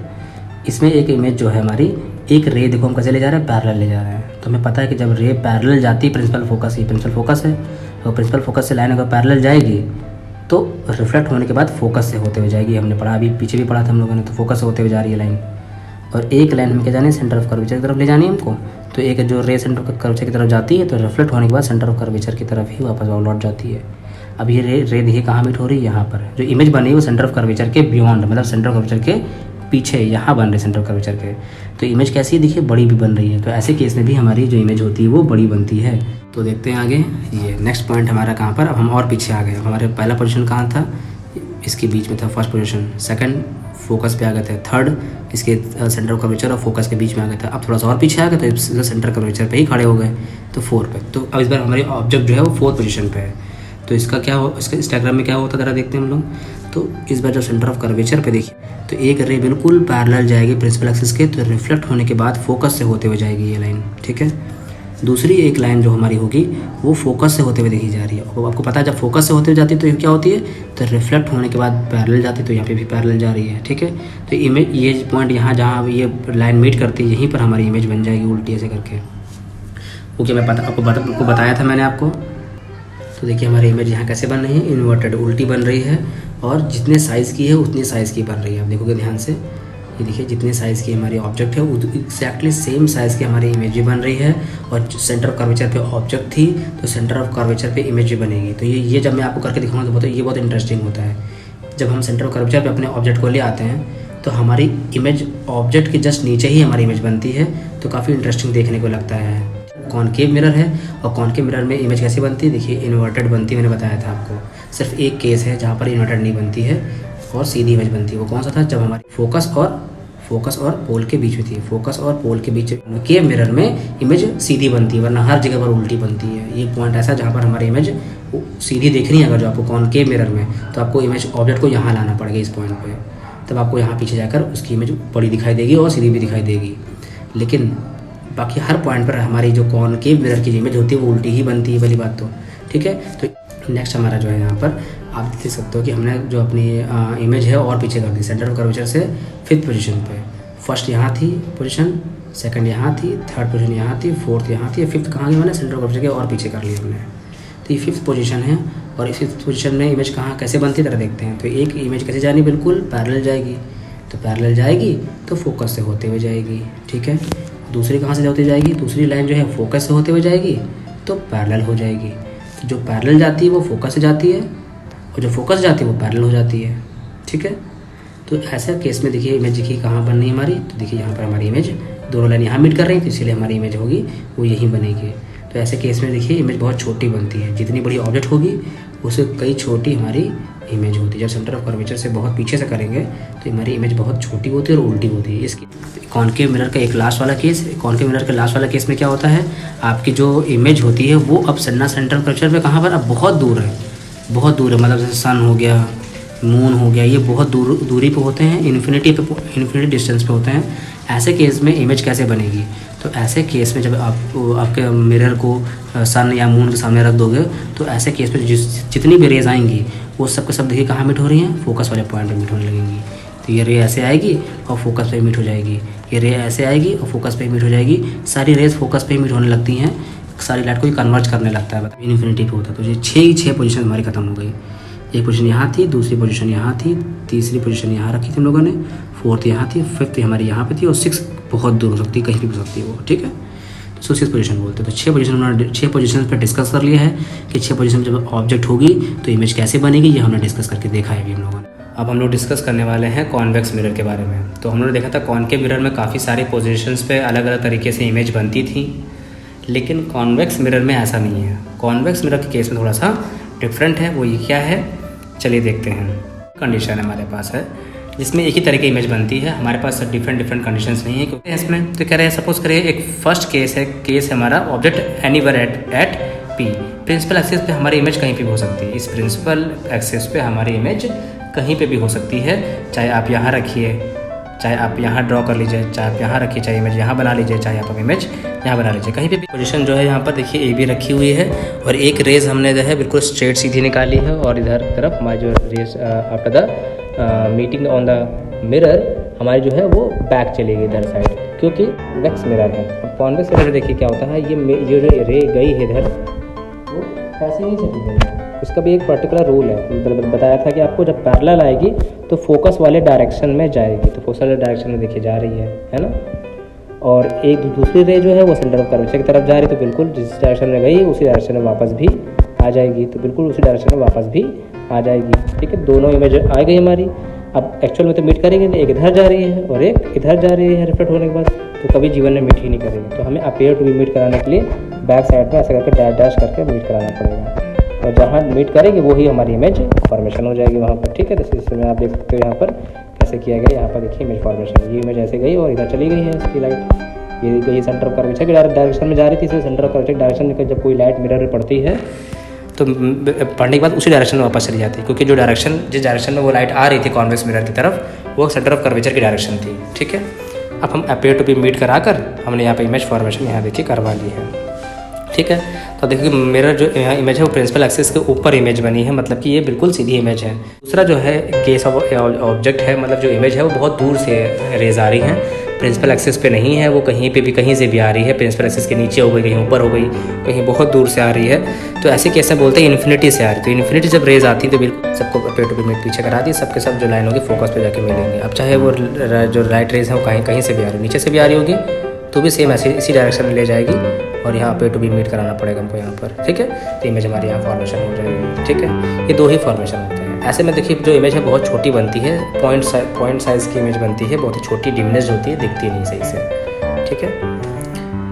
इसमें एक इमेज जो है हमारी, एक रे देखो हम कैसे ले जा रहे हैं, पैरेलल ले जा रहे हैं। तो हमें पता है कि जब रे पैरेलल जाती है, प्रिंसिपल फोकस, ये प्रिंसिपल फोकस है, और प्रिंसिपल फोकस से लाइन अगर पैरेलल जाएगी तो रिफ्लेक्ट होने के बाद फोकस से होते हुए जाएगी। हमने पढ़ा, अभी पीछे भी पढ़ा था हम लोगों ने। तो फोकस से होते हुए जा रही है लाइन, और एक लाइन में क्या जानी है, सेंटर ऑफ कर्वेचर की तरफ ले जानी है हमको। तो एक जो रे सेंटर ऑफ कर्वेचर की तरफ जाती है तो रिफ्लेक्ट होने के बाद सेंटर ऑफ कर्वेचर की तरफ ही वापस लौट जाती है। अब ये रे देखिए कहाँ मीट हो रही है, यहाँ पर। जो इमेज बनी है वो सेंटर ऑफ कर्वेचर के बियॉन्ड, मतलब सेंटर ऑफ कर्वेचर के पीछे यहाँ बन रही है सेंटर ऑफ कर्वेचर के। तो इमेज कैसी है, देखिए बड़ी भी बन रही है। तो ऐसे केस में भी हमारी जो इमेज होती है वो बड़ी बनती है। तो देखते हैं आगे, ये नेक्स्ट पॉइंट हमारा कहाँ पर, अब हम और पीछे आ गए। हमारे पहला पोजीशन कहाँ था, इसके बीच में था फर्स्ट पोजीशन, सेकंड फोकस पे आ गए थे, थर्ड इसके सेंटर ऑफ कर्वेचर और फोकस के बीच में आ गए थे। अब थोड़ा सा और पीछे आ गए तो सेंटर कर्वेचर पे ही खड़े हो गए, तो 4 पे। तो अब इस बार हमारी ऑब्जेक्ट जो है वो 4th पोजीशन पे है। तो इसका क्या हो, इसके इस डायग्राम में क्या होता है ज़रा देखते हैं हम लोग। तो इस बार जो सेंटर ऑफ कर्वेचर पे देखिए तो एक रे बिल्कुल पैरेलल जाएगी प्रिंसिपल एक्सिस के, तो रिफ्लेक्ट होने के बाद फोकस से होते हुए जाएगी ये लाइन, ठीक है। दूसरी एक लाइन जो हमारी होगी वो फोकस से होते हुए देखी जा रही है। और आपको पता है जब फोकस से होते हुए जाती है तो क्या होती है, तो रिफ्लेक्ट होने के बाद पैरेलल जाती है, तो यहाँ पे भी पैरेलल जा रही है, ठीक है। तो इमेज ये पॉइंट यहाँ जहाँ ये लाइन मीट करती है यहीं पर हमारी इमेज बन जाएगी उल्टी ऐसे करके। ओके, मैं आपको बताया था मैंने आपको। तो देखिए हमारी इमेज यहाँ कैसे बन रही है, इन्वर्टेड, उल्टी बन रही है, और जितने साइज़ की है उतनी साइज़ की बन रही है। आप देखोगे ध्यान से, ये देखिए जितने साइज़ की हमारी ऑब्जेक्ट है एक्जैक्टली सेम साइज़ की हमारी इमेज भी बन रही है। और सेंटर ऑफ कर्वेचर पे ऑब्जेक्ट थी तो सेंटर ऑफ कर्वेचर पे इमेज भी बनेगी। तो ये जब मैं आपको करके दिखाऊंगा तो ये बहुत इंटरेस्टिंग होता है। जब हम सेंटर ऑफ कर्वेचर पे अपने ऑब्जेक्ट को ले आते हैं तो हमारी इमेज ऑब्जेक्ट के जस्ट नीचे ही हमारी इमेज बनती है, तो काफ़ी इंटरेस्टिंग देखने को लगता है। कॉनकेव मिरर है, और कॉनकेव मिरर में इमेज कैसी बनती है, देखिए इन्वर्टेड बनती है। मैंने बताया था आपको, सिर्फ एक केस है जहाँ पर इन्वर्टेड नहीं बनती है और सीधी इमेज बनती है। वो कौन सा था, जब हमारी फोकस और फोकस और पोल के बीच में थी। फोकस और पोल के बीच के मिरर में इमेज सीधी बनती है, वरना हर जगह पर उल्टी बनती है। ये पॉइंट ऐसा जहाँ पर हमारी इमेज सीधी देखनी है अगर जो आपको कॉनकेव मिरर में, तो आपको इमेज ऑब्जेक्ट को यहाँ लाना पड़ेगा इस पॉइंट पे, तब आपको यहाँ पीछे जाकर उसकी इमेज बड़ी दिखाई देगी और सीधी भी दिखाई देगी। लेकिन बाकी हर पॉइंट पर हमारी जो कॉनकेव मिरर की इमेज होती है वो उल्टी ही बनती है, वाली बात तो ठीक है। तो नेक्स्ट हमारा जो है यहाँ पर आप देख सकते हो कि हमने जो अपनी इमेज है और पीछे कर दी, सेंटर ऑफ कर्वेचर से 5th पोजीशन पे। फर्स्ट यहाँ थी पोजीशन, सेकंड यहाँ थी, थर्ड पोजीशन यहाँ थी, फोर्थ यहाँ थी, 5th कहाँ गई मैंने सेंटर ऑफ कर्वेचर के और पीछे कर लिया हमने। तो ये 5th पोजीशन है और इस 5th पोजीशन में इमेज कहाँ कैसे बनती है तरह देखते हैं। तो एक इमेज कैसे जानी, बिल्कुल पैरेलल जाएगी, तो पैरेलल जाएगी तो फोकस से होते हुए जाएगी, ठीक है। दूसरी कहाँ से होती जाएगी, दूसरी लाइन जो है फोकस से होते हुए जाएगी तो पैरेलल हो जाएगी। तो जो पैरेलल जाती है वो फोकस से जाती है और जो फोकस जाती है वो पैरेलल हो जाती है, ठीक है। तो ऐसे केस में देखिए इमेज देखिए कहाँ बन रही है हमारी, तो देखिए यहाँ पर हमारी इमेज दोनों लाइन यहाँ मीट कर रही है, तो इसीलिए हमारी इमेज होगी वो यहीं बनेगी। तो ऐसे केस में देखिए इमेज बहुत छोटी बनती है, जितनी बड़ी ऑब्जेक्ट होगी उससे कई छोटी हमारी इमेज होती है। जब सेंटर ऑफ कर्वेचर से बहुत पीछे से करेंगे तो हमारी इमेज बहुत छोटी होती है और उल्टी होती है। इसकी कॉनकेव मिरर का एक लास्ट वाला केस, कॉनकेव मिरर के लास्ट वाला केस में क्या होता है, आपकी जो इमेज होती है वो अब सेंटर ऑफ कर्वेचर पे कहाँ पर, अब बहुत दूर है, बहुत दूर है। मतलब जैसे सन हो गया, मून हो गया, ये बहुत दूरी पे होते हैं, इन्फिनिटी डिस्टेंस पे होते हैं। ऐसे केस में इमेज कैसे बनेगी, तो ऐसे केस में जब आप आपके मिरर को सन या मून के सामने रख दोगे तो ऐसे केस में जितनी भी रेज आएंगी वो सब के सब देखिए कहाँ मीट हो रही हैं, फोकस वाले पॉइंट पे मीट होने लगेंगी। तो ये रे ऐसे आएगी और फोकस पे मीट हो जाएगी, ये रे ऐसे आएगी और फोकस पे मीट हो जाएगी। सारी रेज फोकस पे मीट होने लगती हैं, सारी लाइट को ही कन्वर्ज करने लगता है, मतलब इन्फिनिटी पे होता है। तो ये 6 पोजीशन हमारी खत्म हो गई। एक पोजीशन यहाँ थी, दूसरी पोजीशन यहाँ थी, तीसरी पोजीशन यहाँ रखी थी हम लोगों ने, फोर्थ यहाँ थी, 5th हमारी यहाँ पे थी और 6 बहुत दूर हो सकती है, कहीं भी हो सकती है वो, ठीक है। तो 6 पोजीशन बोलते हैं। तो 6 पोजीशन उन्होंने 6 पोजीशन पर डिस्कस कर लिया है कि 6 पोजीशन जब ऑब्जेक्ट होगी तो इमेज कैसे बनेगी, ये हमने डिस्कस करके देखा है अभी हम लोगों ने। अब हम लोग डिस्कस करने वाले हैं कॉन्वेक्स मिरर के बारे में। तो हम लोगों ने देखा था कॉनकेव मिरर में काफ़ी सारे पोजीशंस पे अलग अलग तरीके से इमेज बनती थी, लेकिन कॉन्वेक्स मिरर में ऐसा नहीं है। कॉन्वेक्स मिरर के केस में थोड़ा सा डिफरेंट है। वो ये क्या है, चलिए देखते हैं। कंडीशन हमारे पास है जिसमें एक ही तरह की इमेज बनती है, हमारे पास डिफरेंट कंडीशंस नहीं है क्योंकि इसमें तो कह रहे हैं, सपोज करिए एक फर्स्ट केस है हमारा object anywhere at P. Principal axis पे हमारी इमेज कहीं पे भी हो सकती है। इस प्रिंसिपल एक्सिस पे हमारी इमेज कहीं पे भी हो सकती है, चाहे आप यहाँ रखिए, चाहे आप यहाँ ड्रॉ कर लीजिए, चाहे आप यहाँ रखिए, चाहे इमेज यहाँ बना लीजिए, चाहे आप इमेज यहाँ बना लीजिए, कहीं पे भी पोजीशन जो है यहाँ पर देखिए ए बी रखी हुई है और एक रेज हमने जो है बिल्कुल स्ट्रेट सीधी निकाली है और इधर तरफ हमारी जो raise after the meeting on the mirror हमारी जो है वो बैक चलेगी इधर साइड, क्योंकि कॉन्वेक्स मिरर है। अब कॉन्वेक्स मिरर देखिए क्या होता है, ये जो रे गई है इधर वो ऐसे नहीं चली गई, उसका भी एक पर्टिकुलर रूल है। बताया था कि आपको जब पैरेलल आएगी तो फोकस वाले डायरेक्शन में जाएगी, तो फोकस वाले डायरेक्शन में देखिए जा रही है ना। और एक दूसरी रे जो है वो सेंटर ऑफ कर्वेचर की तरफ जा रही, तो बिल्कुल जिस डायरेक्शन में गई उसी डायरेक्शन में वापस भी आ जाएगी, तो बिल्कुल उसी डायरेक्शन में वापस भी आ जाएगी, ठीक है। दोनों इमेज आ गई हमारी। अब एक्चुअल में तो मीट करेंगे, एक इधर जा रही है और एक इधर जा रही है रिफ्लेक्ट होने के बाद, तो कभी जीवन में मीट ही नहीं करेंगे। तो हमें अपेयर टू बी मीट कराने के लिए बैक साइड में ऐसे करके डैश डैश करके मीट कराना पड़ेगा, और जहाँ मीट करेंगे वही हमारी इमेज फॉर्मेशन हो जाएगी वहाँ पर, ठीक है। तो इसमें आप देख सकते हो यहाँ पर कैसे किया गया, यहाँ पर देखिए इमेज फॉर्मेशन, ये इमेज ऐसे गई और इधर चली गई है इसकी लाइट, ये गई सेंटर ऑफ कर्वेचर के डायरेक्शन में जा रही थी। इसलिए सेंटर ऑफ कर्वेचर डायरेक्शन में जब कोई लाइट मिरर में पड़ती है तो पढ़ने के बाद उसी डायरेक्शन में वापस चली जाती है, क्योंकि जो डायरेक्शन जिस डायरेक्शन में वो लाइट आ रही थी कॉन्वेक्स मिरर की तरफ वो सेंटर ऑफ कर्वेचर की डायरेक्शन थी, ठीक है। अब हम अपेयर टू बी मीट कराकर हमने यहाँ पे इमेज फॉर्मेशन यहाँ देखिए करवा ली है, ठीक है। तो देखिए मिरर जो यहाँ इमेज है वो प्रिंसिपल एक्सिस के ऊपर इमेज बनी है, मतलब कि ये बिल्कुल सीधी इमेज है। दूसरा जो है केस ऑफ ऑब्जेक्ट है, मतलब जो इमेज है वो बहुत दूर से रेज आ रही है, प्रिंसिपल एक्सिस पे नहीं है, वो कहीं पे भी कहीं से भी आ रही है, प्रिंसिपल एक्सिस के नीचे हो गई, कहीं ऊपर हो गई, कहीं बहुत दूर से आ रही है। तो ऐसे केस में बोलते हैं इन्फिनिटी से आ रही है। तो इन्फिनिटी जब रेज आती है तो बिल्कुल सबको अपेयर टू बी मीट पीछे करा दी, सबके सब जो लाइन होगी फोकस पे जाके मिलेंगे। अब चाहे वो जो लाइट रेज है वो कहीं से भी आ रही है, नीचे से भी आ रही होगी तो भी सेम ऐसे इसी डायरेक्शन में ले जाएगी और यहाँ अपेयर टू बी मीट कराना पड़ेगा हमको यहाँ पर, ठीक है। तो इमेज हमारी यहाँ फॉर्मेशन हो जाएगी, ठीक है। ये दो ही फॉर्मेशन होते हैं। ऐसे में देखिए जो इमेज है बहुत छोटी बनती है, पॉइंट साइज़ की इमेज बनती है, बहुत ही छोटी डिमनेस होती है, दिखती नहीं सही से, ठीक है।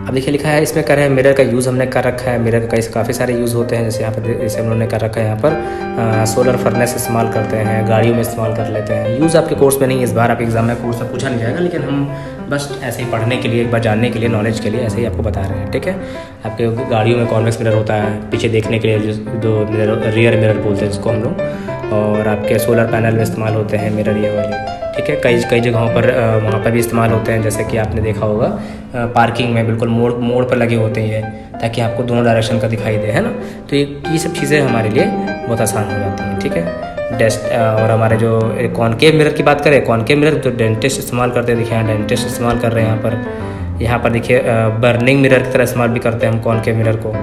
अब अब देखिए लिखा है इसमें कर रहे हैं मिरर का यूज़ हमने कर रखा है। मिरर का काफ़ी सारे यूज़ होते हैं, जैसे यहाँ पर जैसे हम लोगों ने कर रखा है यहाँ पर सोलर फर्नेस इस्तेमाल करते हैं, गाड़ियों में इस्तेमाल कर लेते हैं। यूज़ आपके कोर्स में नहीं है, इस बार आपके एग्जाम में कोर्स में पूछा नहीं जाएगा, लेकिन हम बस ऐसे ही पढ़ने के लिए, एक बार जानने के लिए, नॉलेज के लिए ऐसे ही आपको बता रहे हैं। ठीक है, आपके गाड़ियों में कॉन्वेक्स मिरर होता है पीछे देखने के लिए, जो मिरर रियर मिरर बोलते हैं जिसको हम लोग, और आपके सोलर पैनल में इस्तेमाल होते हैं मिरर ये वाले। ठीक है, कई जगहों पर वहाँ पर भी इस्तेमाल होते हैं, जैसे कि आपने देखा होगा पार्किंग में बिल्कुल मोड़ पर लगे होते हैं, ताकि आपको दोनों डायरेक्शन का दिखाई दे, है ना। तो ये सब चीज़ें हमारे लिए बहुत आसान हो जाती हैं। ठीक है, और हमारे जो कॉनकेव मिरर की बात करें, कॉनकेव मिरर तो डेंटिस्ट इस्तेमाल करते हैं। देखिए यहाँ डेंटिस्ट इस्तेमाल कर रहे हैं यहाँ पर देखिए बर्निंग मिरर की तरह इस्तेमाल भी करते हैं हम कॉनकेव मिरर को।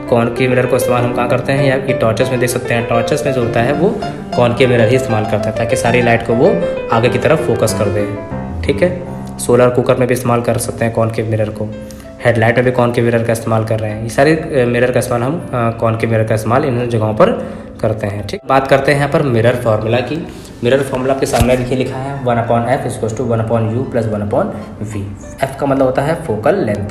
कॉनकेव मिरर को इस्तेमाल हम कहाँ करते हैं, या ये टॉर्चेस में देख सकते हैं, टॉर्चेस में जो होता है वो कॉनकेव मिरर ही इस्तेमाल करता है, ताकि सारी लाइट को वो आगे की तरफ फोकस कर दे। ठीक है, सोलर कुकर में भी इस्तेमाल कर सकते हैं कॉनकेव मिरर को, हेडलाइट में भी कॉनकेव मिरर का इस्तेमाल कर रहे हैं। ये सारे मिरर का इस्तेमाल हम कॉनकेव मिरर का इस्तेमाल इन जगहों पर करते हैं। ठीक, बात करते हैं यहाँ पर मिरर फार्मूला की। मिरर फार्मूला आपके सामने देखिए लिखा है 1/f = 1/u + 1/v। f का मतलब होता है फोकल लेंथ।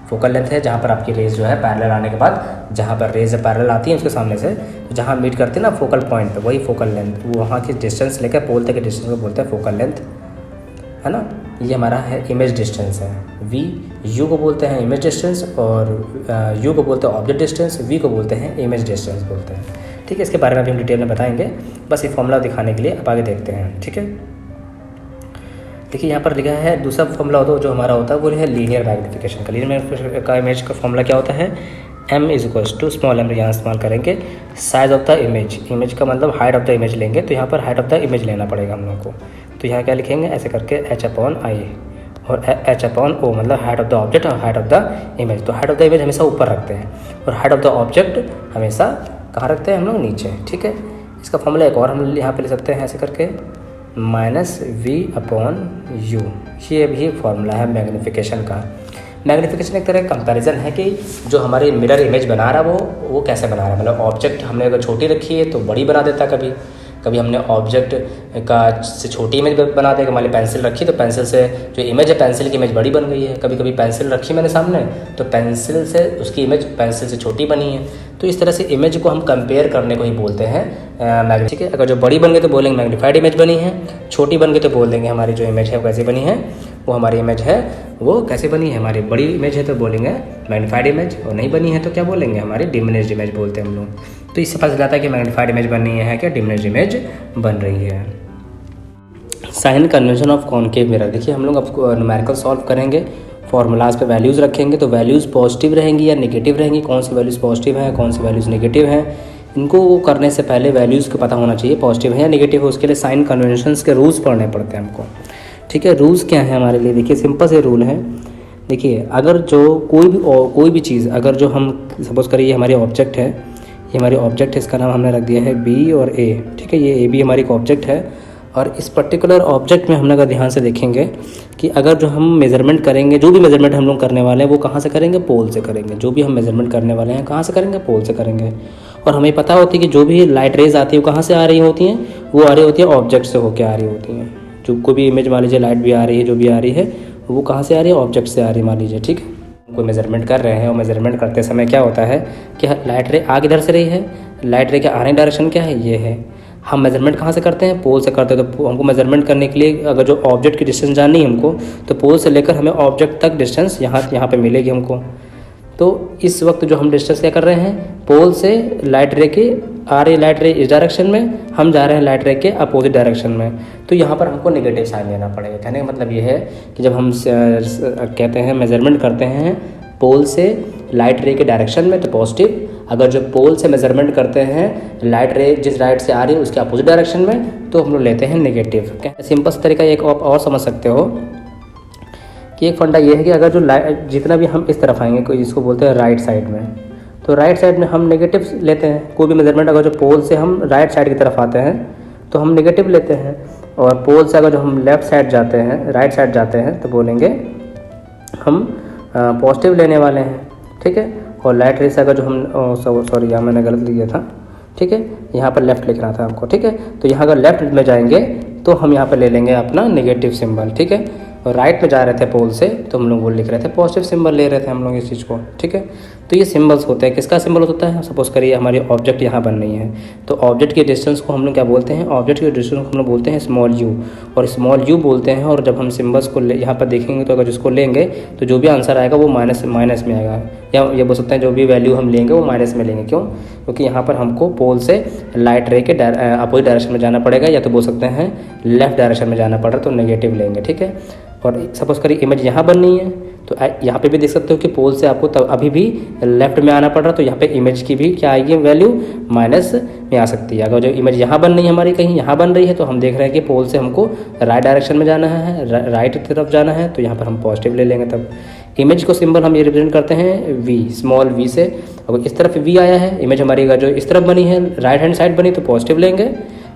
फोकल लेंथ है जहाँ पर आपकी रेज जो है पैरेलल आने के बाद, जहाँ पर रेज पैरेलल आती है उसके सामने से, जहाँ मीट करती है ना फोकल पॉइंट पे, वही फोकल लेंथ, वो वहाँ की डिस्टेंस लेकर पोल तक के डिस्टेंस को बोलते हैं फोकल लेंथ, है ना। ये हमारा है इमेज डिस्टेंस है। v u को बोलते हैं इमेज डिस्टेंस, और u को बोलते हैं ऑब्जेक्ट डिस्टेंस, v को बोलते हैं इमेज डिस्टेंस बोलते हैं। ठीक है, इसके बारे में अभी हम डिटेल में बताएंगे, बस ये फॉर्मूला दिखाने के लिए आप आगे देखते हैं। ठीक है, देखिए यहाँ पर लिखा है दूसरा फॉर्मूला होता है जो हमारा होता है वो है लीनियर मैग्नीफिकेशन का। लीनियर मैग्नीफिकेशन का इमेज का फॉर्मूला क्या होता है, m = स्मॉल m यहाँ इस्तेमाल करेंगे, size of the image, image का मतलब हाइट ऑफ द इमेज लेंगे, तो यहाँ पर हाइट ऑफ द इमेज लेना पड़ेगा हम लोग को। तो यहाँ क्या लिखेंगे ऐसे करके h/i, और h/o मतलब हाइट ऑफ द ऑब्जेक्ट और हाइट ऑफ द इमेज। तो हाइट ऑफ द इमेज हमेशा ऊपर रखते हैं, और हाइट ऑफ द ऑब्जेक्ट हमेशा कहाँ रखते हैं हम लोग, नीचे। ठीक है, इसका फॉर्मूला एक और हम यहाँ पे ले सकते हैं ऐसे करके -v/u, ये भी फॉर्मूला है मैग्नीफिकेशन का। मैग्नीफिकेशन एक तरह का कंपैरिजन है कि जो हमारे मिरर इमेज बना रहा है वो कैसे बना रहा है, मतलब ऑब्जेक्ट हमने अगर छोटी रखी है तो बड़ी बना देता है, कभी हमने ऑब्जेक्ट का से छोटी इमेज बना देगा। मान ली पेंसिल रखी तो पेंसिल से जो इमेज है पेंसिल की इमेज बड़ी बन गई है, कभी पेंसिल रखी मैंने सामने तो पेंसिल से उसकी इमेज पेंसिल से छोटी बनी है। तो इस तरह से इमेज को हम कंपेयर करने को ही बोलते हैं मैग्नीफाइड। ठीक है, अगर जो बड़ी बन गई तो बोलेंगे मैग्नीफाइड इमेज बनी है, छोटी बन गई तो बोल देंगे हमारी जो इमेज है वो कैसे बनी है, वो हमारी इमेज है वो कैसे बनी है, हमारी बड़ी इमेज है तो बोलेंगे मैग्नीफाइड इमेज, और नहीं बनी है तो क्या बोलेंगे, हमारी डिमिनिश्ड इमेज बोलते हैं हम लोग। तो इससे पता चलता है कि मैग्नीफाइड इमेज बन रही है क्या डिमिनिश्ड इमेज बन रही है। Sign convention of concave mirror, देखिए हम लोग अब न्यूमेरिकल सॉल्व करेंगे, फॉर्मूलाज पे वैल्यूज़ रखेंगे, तो वैल्यूज़ पॉजिटिव रहेंगी या नेगेटिव रहेंगी, कौन सी वैल्यूज़ पॉजिटिव हैं कौन सी वैल्यूज़ नेगेटिव हैं, इनको करने से पहले वैल्यूज़ को पता होना चाहिए पॉजिटिव है या नेगेटिव है। उसके लिए साइन कन्वेंशंस के रूल्स पढ़ने पड़ते हैं हमको। ठीक है, रूल्स क्या है हमारे लिए, देखिए सिंपल से रूल है। देखिए अगर जो कोई भी चीज़, अगर जो हम सपोज़ करिए हमारी ऑब्जेक्ट है, ये हमारी ऑब्जेक्ट है, इसका नाम हमने रख दिया है बी और ए। ठीक है, ये ए बी हमारी एक ऑब्जेक्ट है, और इस पर्टिकुलर ऑब्जेक्ट में हम लोग ध्यान से देखेंगे कि अगर जो हम मेज़रमेंट करेंगे, जो भी मेज़रमेंट हम लोग करने वाले हैं वो कहाँ से करेंगे, पोल से करेंगे। जो भी हम मेज़रमेंट करने वाले हैं कहाँ से करेंगे, पोल से करेंगे। और हमें पता होती है कि जो भी लाइट रेज आती है वो कहाँ से आ रही होती हैं, वो आ रही होती है ऑब्जेक्ट से होकर आ रही होती हैं। जो कोई भी इमेज मान लीजिए लाइट भी आ रही है, जो भी आ रही है वो कहाँ से आ रही है, ऑब्जेक्ट से आ रही है मान लीजिए। ठीक है, कोई मेज़रमेंट कर रहे हैं और मेज़रमेंट करते समय क्या होता है कि लाइट रे आ किधर से रही है, लाइट रे के आने डायरेक्शन क्या है, ये है। हम मेज़रमेंट कहाँ से करते हैं, पोल से करते हैं। तो हमको मेज़रमेंट करने के लिए अगर जो ऑब्जेक्ट की डिस्टेंस जाननी है हमको, तो पोल से लेकर हमें ऑब्जेक्ट तक डिस्टेंस यहाँ पे मिलेगी हमको। तो इस वक्त जो हम डिस्टेंस क्या कर रहे हैं, पोल से लाइट रे की आ रही लाइट रे इस डायरेक्शन में, हम जा रहे हैं लाइट रे के अपोजिट डायरेक्शन में, तो यहाँ पर हमको नेगेटिव साइन लेना पड़ेगा। कहने का मतलब ये है कि जब हम कहते हैं मेज़रमेंट करते हैं पोल से लाइट रे के डायरेक्शन में तो पॉजिटिव, अगर जो पोल से मेज़रमेंट करते हैं लाइट रे जिस राइट से आ रही है उसके अपोजिट डायरेक्शन में, तो हम लोग लेते हैं नेगेटिव। सिंपल सा तरीका एक और समझ सकते हो कि एक फंडा ये है कि अगर जो लाइट जितना भी हम इस तरफ आएंगे, कोई जिसको बोलते हैं राइट साइड में, तो राइट साइड में हम नेगेटिव लेते हैं। कोई भी मेज़रमेंट अगर जो पोल से हम राइट साइड की तरफ आते हैं तो हम नेगेटिव लेते हैं, और पोल से अगर जो हम लेफ़्ट साइड जाते हैं, राइट साइड जाते हैं, तो बोलेंगे हम पॉजिटिव लेने वाले हैं। ठीक है, और लाइट रे से अगर जो हम सॉरी यहाँ मैंने गलत लिया था। ठीक है, यहाँ पर लेफ़्ट लिखना था हमको। ठीक है, तो यहाँ अगर लेफ़्ट में जाएंगे तो हम यहाँ पर ले लेंगे अपना नेगेटिव सिंबल। ठीक है, और राइट में जा रहे थे पोल से तो हम लोग वो लिख रहे थे, पॉजिटिव सिंबल ले रहे थे हम लोग इस चीज़ को, ठीक है। तो ये सिंबल्स होते हैं, किसका सिंबल होता है, सपोज करिए हमारी ऑब्जेक्ट यहाँ बन रही है, तो ऑब्जेक्ट के डिस्टेंस को हम लोग क्या बोलते हैं, ऑब्जेक्ट के डिस्टेंस को हम लोग बोलते हैं स्मॉल यू, और स्मॉल यू बोलते हैं। और जब हम सिंबल्स को यहाँ पर देखेंगे तो अगर इसको लेंगे तो जो भी आंसर आएगा वो माइनस में आएगा, या ये बोल सकते हैं जो भी वैल्यू हम लेंगे वो माइनस में लेंगे। क्यों? क्योंकि यहाँ पर हमको पोल से लाइट रे के अपोजिट डायरेक्शन में जाना पड़ेगा, या तो बोल सकते हैं लेफ्ट डायरेक्शन में जाना पड़ रहा है तो नेगेटिव लेंगे, ठीक है। और सपोज करिए इमेज यहाँ बन रही है तो यहाँ पे भी देख सकते हो कि पोल से आपको तब अभी भी लेफ्ट में आना पड़ रहा है, तो यहाँ पे इमेज की भी क्या आएगी वैल्यू, माइनस में आ सकती है। अगर जो इमेज यहाँ बन रही है हमारी कहीं यहाँ बन रही है तो हम देख रहे हैं कि पोल से हमको राइट डायरेक्शन में जाना है, राइट तरफ जाना है, तो यहाँ पर हम पॉजिटिव ले लेंगे। तब इमेज को सिंबल हम ये रिप्रेजेंट करते हैं वी, स्मॉल वी से। अगर इस तरफ वी आया है, इमेज हमारी अगर जो इस तरफ बनी है, राइट हैंड साइड बनी तो पॉजिटिव लेंगे,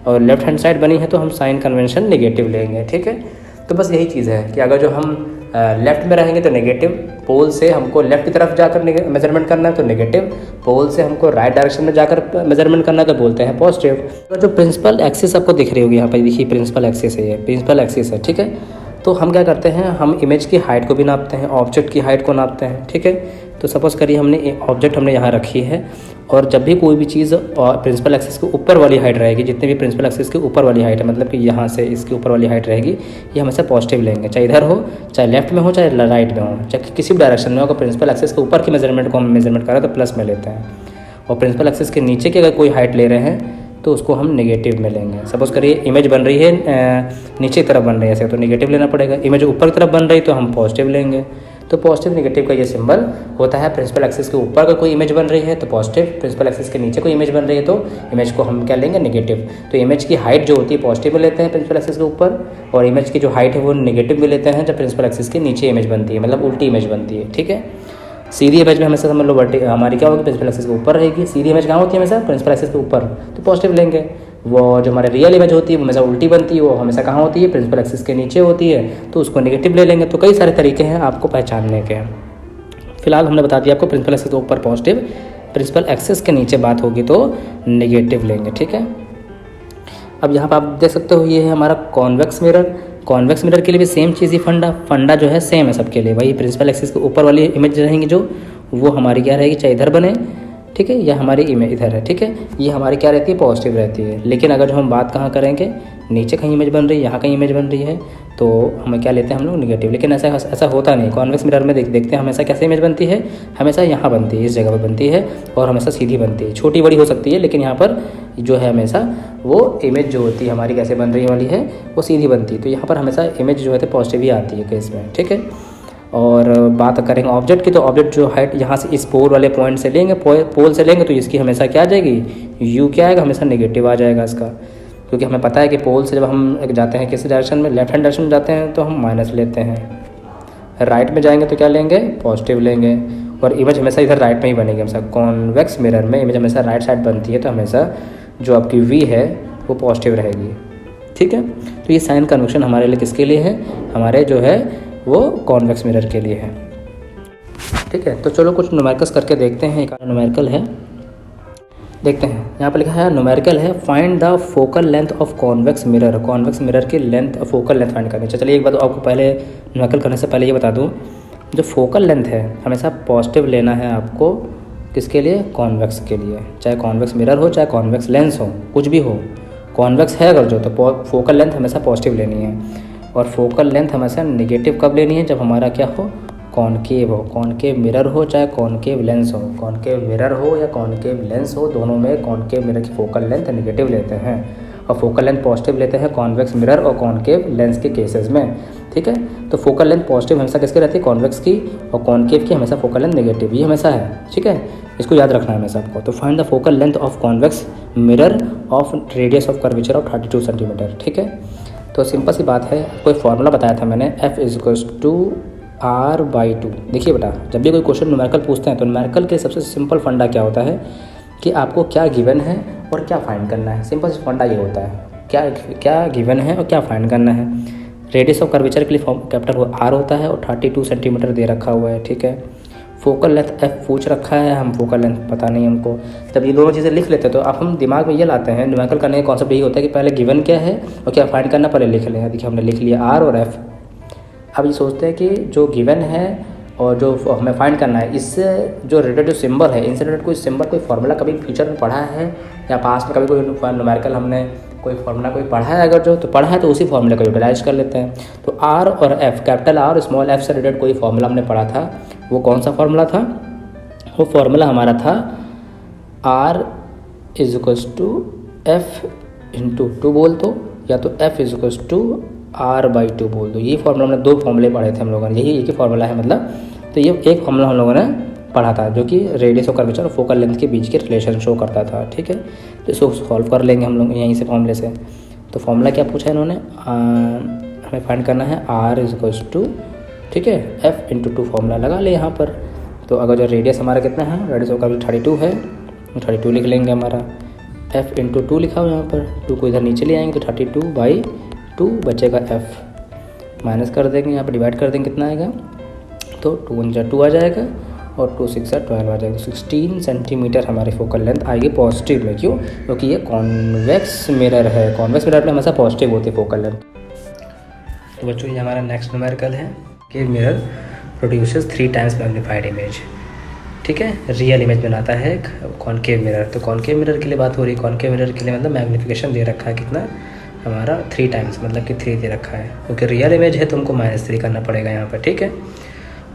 और लेफ्ट हैंड साइड बनी है तो हम साइन कन्वेंशन नेगेटिव लेंगे, ठीक है। तो बस यही चीज़ है कि अगर जो हम लेफ्ट में रहेंगे तो नेगेटिव, पोल से हमको लेफ्ट की तरफ जाकर मेजरमेंट करना है तो नेगेटिव, पोल से हमको राइट डायरेक्शन में जाकर मेजरमेंट करना है तो बोलते हैं पॉजिटिव। तो जो प्रिंसिपल एक्सिस आपको दिख रही होगी यहाँ पर, देखिए प्रिंसिपल एक्सिस है, ये प्रिंसिपल एक्सिस है, ठीक है। तो हम क्या करते हैं, हम इमेज की हाइट को भी नापते हैं, ऑब्जेक्ट की हाइट को नापते हैं, ठीक है। तो सपोज करिए हमने ऑब्जेक्ट हमने यहाँ रखी है, और जब भी कोई भी चीज़ प्रिंसिपल एक्सिस के ऊपर वाली हाइट रहेगी, जितने भी प्रिंसिपल एक्सिस के ऊपर वाली हाइट है, मतलब कि यहाँ से इसके ऊपर वाली हाइट रहेगी, ये हमेशा पॉजिटिव लेंगे, चाहे इधर हो, चाहे लेफ्ट में हो, चाहे राइट में हो, चाहे किसी भी डायरेक्शन में हो। अगर प्रिंसिपल एक्सिस के ऊपर की मेजरमेंट को हम मेजरमेंट करें तो प्लस में लेते हैं, और प्रिंसिपल एक्सिस के नीचे की अगर कोई हाइट ले रहे हैं तो उसको हम नेगेटिव में लेंगे। सपोज करिए इमेज बन रही है नीचे की तरफ बन रही है ऐसे, तो नेगेटिव लेना पड़ेगा। इमेज ऊपर की तरफ बन रही तो हम पॉजिटिव लेंगे। तो पॉजिटिव नेगेटिव का ये सिंबल होता है। प्रिंसिपल एक्सिस के ऊपर अगर कोई इमेज बन रही है तो पॉजिटिव, प्रिंसिपल एक्सिस के नीचे कोई इमेज बन रही है तो इमेज को हम क्या लेंगे, नेगेटिव। तो इमेज की हाइट जो होती है पॉजिटिव में लेते हैं प्रिंसिपल एक्सिस के ऊपर, और इमेज की जो हाइट है वो नेगेटिव में लेते हैं जब प्रिंसिपल एक्सिस के नीचे इमेज बनती है, मतलब उल्टी इमेज बनती है, ठीक है। सीधी इमेज में हमेशा समझ लो हमारी क्या होगी, प्रिंसिपल एक्सिस के ऊपर रहेगी। सीधी इमेज कहाँ होती है हमेशा, प्रिंसिपल एक्सिस के ऊपर, तो पॉजिटिव लेंगे। वो जो हमारे रियल इमेज होती है वो हमेशा उल्टी बनती है, वो हमेशा कहाँ होती है, प्रिंसिपल एक्सिस के नीचे होती है, तो उसको नेगेटिव ले लेंगे। तो कई सारे तरीके हैं आपको पहचानने के। फिलहाल हमने बता दिया आपको प्रिंसिपल एक्सिस के ऊपर पॉजिटिव, प्रिंसिपल एक्सिस के नीचे बात होगी तो नेगेटिव लेंगे, ठीक है। अब यहाँ पर आप देख सकते हो ये है हमारा कॉन्वेक्स मिरर। कॉन्वेक्स मिरर के लिए भी सेम चीज़ ही फंडा जो है सेम है सबके लिए। वही प्रिंसिपल एक्सिस के ऊपर वाली इमेज रहेंगी जो, वो हमारी क्या रहेगी, चाहे इधर बने, ठीक है, या हमारी इमेज इधर है, ठीक है, ये हमारी क्या रहती है, पॉजिटिव रहती है। लेकिन अगर जो हम बात कहाँ करेंगे, नीचे कहीं इमेज बन रही है, यहाँ कहीं इमेज बन रही है, तो हमें क्या लेते हैं हम लोग, नेगेटिव। लेकिन ऐसा होता नहीं। कॉन्वेक्स मिरर में देखते हैं हमेशा कैसे इमेज बनती है, हमेशा यहाँ बनती है, इस जगह पर बनती है, और हमेशा सीधी बनती है। छोटी बड़ी हो सकती है लेकिन यहाँ पर जो है हमेशा वो इमेज जो होती है हमारी कैसे बन रही वाली है वो सीधी बनती है। तो यहाँ पर हमेशा इमेज जो है पॉजिटिव ही आती है केस में, ठीक है। और बात करेंगे ऑब्जेक्ट की, तो ऑब्जेक्ट जो हाइट यहाँ से इस पोल वाले पॉइंट से लेंगे, पोल से लेंगे तो इसकी हमेशा क्या आ जाएगी, यू क्या आएगा, हमेशा नेगेटिव आ जाएगा इसका। क्योंकि हमें पता है कि पोल से जब हम जाते हैं किसी डायरेक्शन में, लेफ्ट हैंड डायरेक्शन में जाते हैं तो हम माइनस लेते हैं, राइट में जाएंगे तो क्या लेंगे, पॉजिटिव लेंगे। और इमेज हमेशा इधर राइट में ही बनेगी। हमेशा कॉन्वेक्स मिरर में इमेज हमेशा राइट साइड बनती है, तो हमेशा जो आपकी वी है वो पॉजिटिव रहेगी, ठीक है। तो ये साइन कन्वेक्शन हमारे लिए किसके लिए है, हमारे जो है वो कॉन्वेक्स मिरर के लिए है, ठीक है। तो चलो कुछ न्यूमेरिकल्स करके देखते हैं। एक न्यूमेरिकल है, देखते हैं। यहाँ पर लिखा है न्यूमेरिकल है, find the focal length of convex mirror. Convex mirror की लेंथ, फोकल लेंथ फाइंड करनी है। चलिए एक बात आपको पहले न्यूमेरिकल करने से पहले ये बता दूँ, जो फोकल लेंथ है हमेशा पॉजिटिव लेना है आपको, किसके लिए, कॉन्वेक्स के लिए। चाहे कॉन्वेक्स मिरर हो, चाहे कॉन्वेक्स लेंस हो, कुछ भी हो, कॉन्वेक्स है अगर जो, तो फोकल लेंथ हमेशा पॉजिटिव लेनी है। और फोकल लेंथ हमेशा नेगेटिव कब लेनी है, जब हमारा क्या हो, कॉनकेव हो। कॉनकेव मिरर हो चाहे कॉनकेव लेंस हो, कॉनकेव मिरर हो या कॉनकेव लेंस हो, दोनों में कॉनकेव मिरर की फोकल लेंथ नेगेटिव लेते हैं और फोकल लेंथ पॉजिटिव लेते हैं कॉन्वेक्स मिरर और कॉनकेव लेंस के केसेस में, ठीक है। तो फोकल लेंथ पॉजिटिव हमेशा किसकी रहती है, कॉन्वेक्स की, और कॉनकेव की हमेशा फोकल लेंथ नेगेटिव, ये हमेशा है, ठीक है। इसको याद रखना है हमेशा आपको। तो find the focal length of convex mirror of radius of curvature of 32 centimetre, ठीक है। तो सिंपल सी बात है, कोई फॉर्मूला बताया था मैंने, F=R/2। देखिए बेटा, जब भी कोई क्वेश्चन न्यूमेरिकल पूछते हैं तो न्यूमेरिकल के सबसे सिंपल फंडा क्या होता है कि आपको क्या गिवन है और क्या फाइंड करना है। सिंपल सी फंडा ये होता है, क्या गिवन है और क्या फाइंड करना है। रेडियस ऑफ कर्वेचर के लिए कैपिटल वो R होता है और 32 सेंटीमीटर दे रखा हुआ है, ठीक है। फोकल लेंथ F पूछ रखा है, हम फोकल लेंथ पता नहीं हमको। जब ये दोनों चीज़ें लिख लेते हैं तो अब हम दिमाग में ये लाते हैं, न्यूमेरिकल करने का कॉन्सेप्ट यही होता है कि पहले गिवन क्या है और क्या फाइंड करना, पहले लिख लें। देखिए हमने लिख लिया R और F, अब ये सोचते हैं कि जो गिवन है और जो हमें फाइंड करना है, इससे जो रिलेटेड जो सिंबल है, इनसे रिलेटेड कोई सिंबल, कोई फार्मूला कभी फ्यूचर में पढ़ा है या पास्ट में कभी कोई न्यूमेरिकल हमने कोई फार्मूला कोई पढ़ा है, अगर जो तो पढ़ा है तो उसी फार्मूले को यूटिलाइज कर लेते हैं। तो आर और F, capital R small F से रिलेटेड कोई फार्मूला हमने पढ़ा था, वो कौन सा फार्मूला था? वो फार्मूला हमारा था R is equals to F into 2 बोल दो, या तो F is equals to R by 2 बोल दो। ये फार्मूला हमने 2 फार्मूले पढ़े थे हम लोगों ने, यही एक ही फार्मूला है मतलब। तो ये एक फार्मूला हम लोगों ने पढ़ा था जो कि रेडियस और कर्वेचर और फोकल लेंथ के बीच के रिलेशन शो करता था, ठीक है। तो इसको सॉल्व कर लेंगे हम लोग यहीं से फार्मूले से। तो फार्मूला क्या पूछा है इन्होंने, हमें फाइंड करना है आर इज इक्वल्स टू, ठीक है, एफ इंटू 2 फार्मूला लगा ले यहाँ पर। तो अगर जो रेडियस हमारा कितना है, रेडियस और कर्वेचर 32 है, 32 लिख लेंगे हमारा, एफ इंटू 2 लिखा हुआ यहाँ पर, 2 को इधर नीचे ले आएंगे तो 32/2 बचेगा एफ, माइनस कर देंगे यहाँ पर, डिवाइड कर देंगे, कितना आएगा, तो 2 1 जा 2 आ जाएगा और 2 6 12 आ जाएगा। 16 सेंटीमीटर हमारी फोकल लेंथ आएगी पॉजिटिव में। क्यों? क्योंकि ये कॉन्वेक्स मिरर है, कॉन्वेक्स मिरर में हमेशा पॉजिटिव होती है फोकल लेंथ। तो बच्चों ये हमारा नेक्स्ट न्यूमेरिकल है कि mirror produces 3 times magnified image, ठीक है, रियल इमेज बनाता है एक कॉनकेव मिरर। तो कॉनकेव मिरर के लिए बात हो रही है, कॉनकेव मिरर के लिए मतलब मैग्नीफिकेशन दे रखा है कितना हमारा 3 टाइम्स, मतलब कि 3 दे रखा है, क्योंकि रियल इमेज है तो हमको -3 करना पड़ेगा यहाँ पर, ठीक है।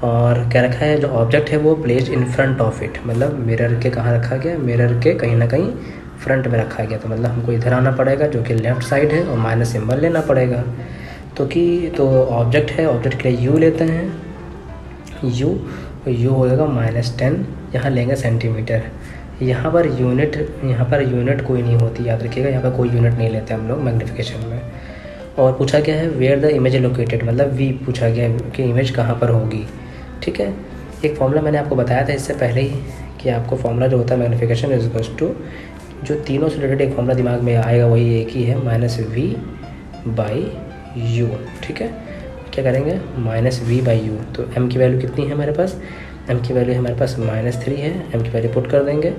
और क्या रखा है, जो ऑब्जेक्ट है वो placed in front of it, मतलब मिरर के कहाँ रखा गया, मिरर के कहीं ना कहीं फ्रंट में रखा गया। तो मतलब हमको इधर आना पड़ेगा जो कि लेफ़्ट साइड है और माइनस सिंबल लेना पड़ेगा। तो ऑब्जेक्ट है, ऑब्जेक्ट के लिए यू लेते हैं, यू होएगा -10, यहाँ लेंगे सेंटीमीटर। यहाँ पर यूनिट कोई नहीं होती, याद रखिएगा, यहाँ पर कोई यूनिट नहीं लेते हम लोग मैग्नीफिकेशन में। और पूछा गया है वेयर द इमेज लोकेटेड, मतलब वी पूछा गया है कि इमेज कहाँ पर होगी, ठीक है। एक फॉर्मूला मैंने आपको बताया था इससे पहले ही कि आपको फॉर्मूला जो होता है मैग्नीफिकेशन इज इक्वल्स टू, जो तीनों से रिलेटेड एक फॉर्मूला दिमाग में आएगा वही एक ही है, -v/u, ठीक है। क्या करेंगे, -v/u। तो m की वैल्यू कितनी है हमारे पास, m की वैल्यू हमारे पास -3 है, m की वैल्यू पुट कर देंगे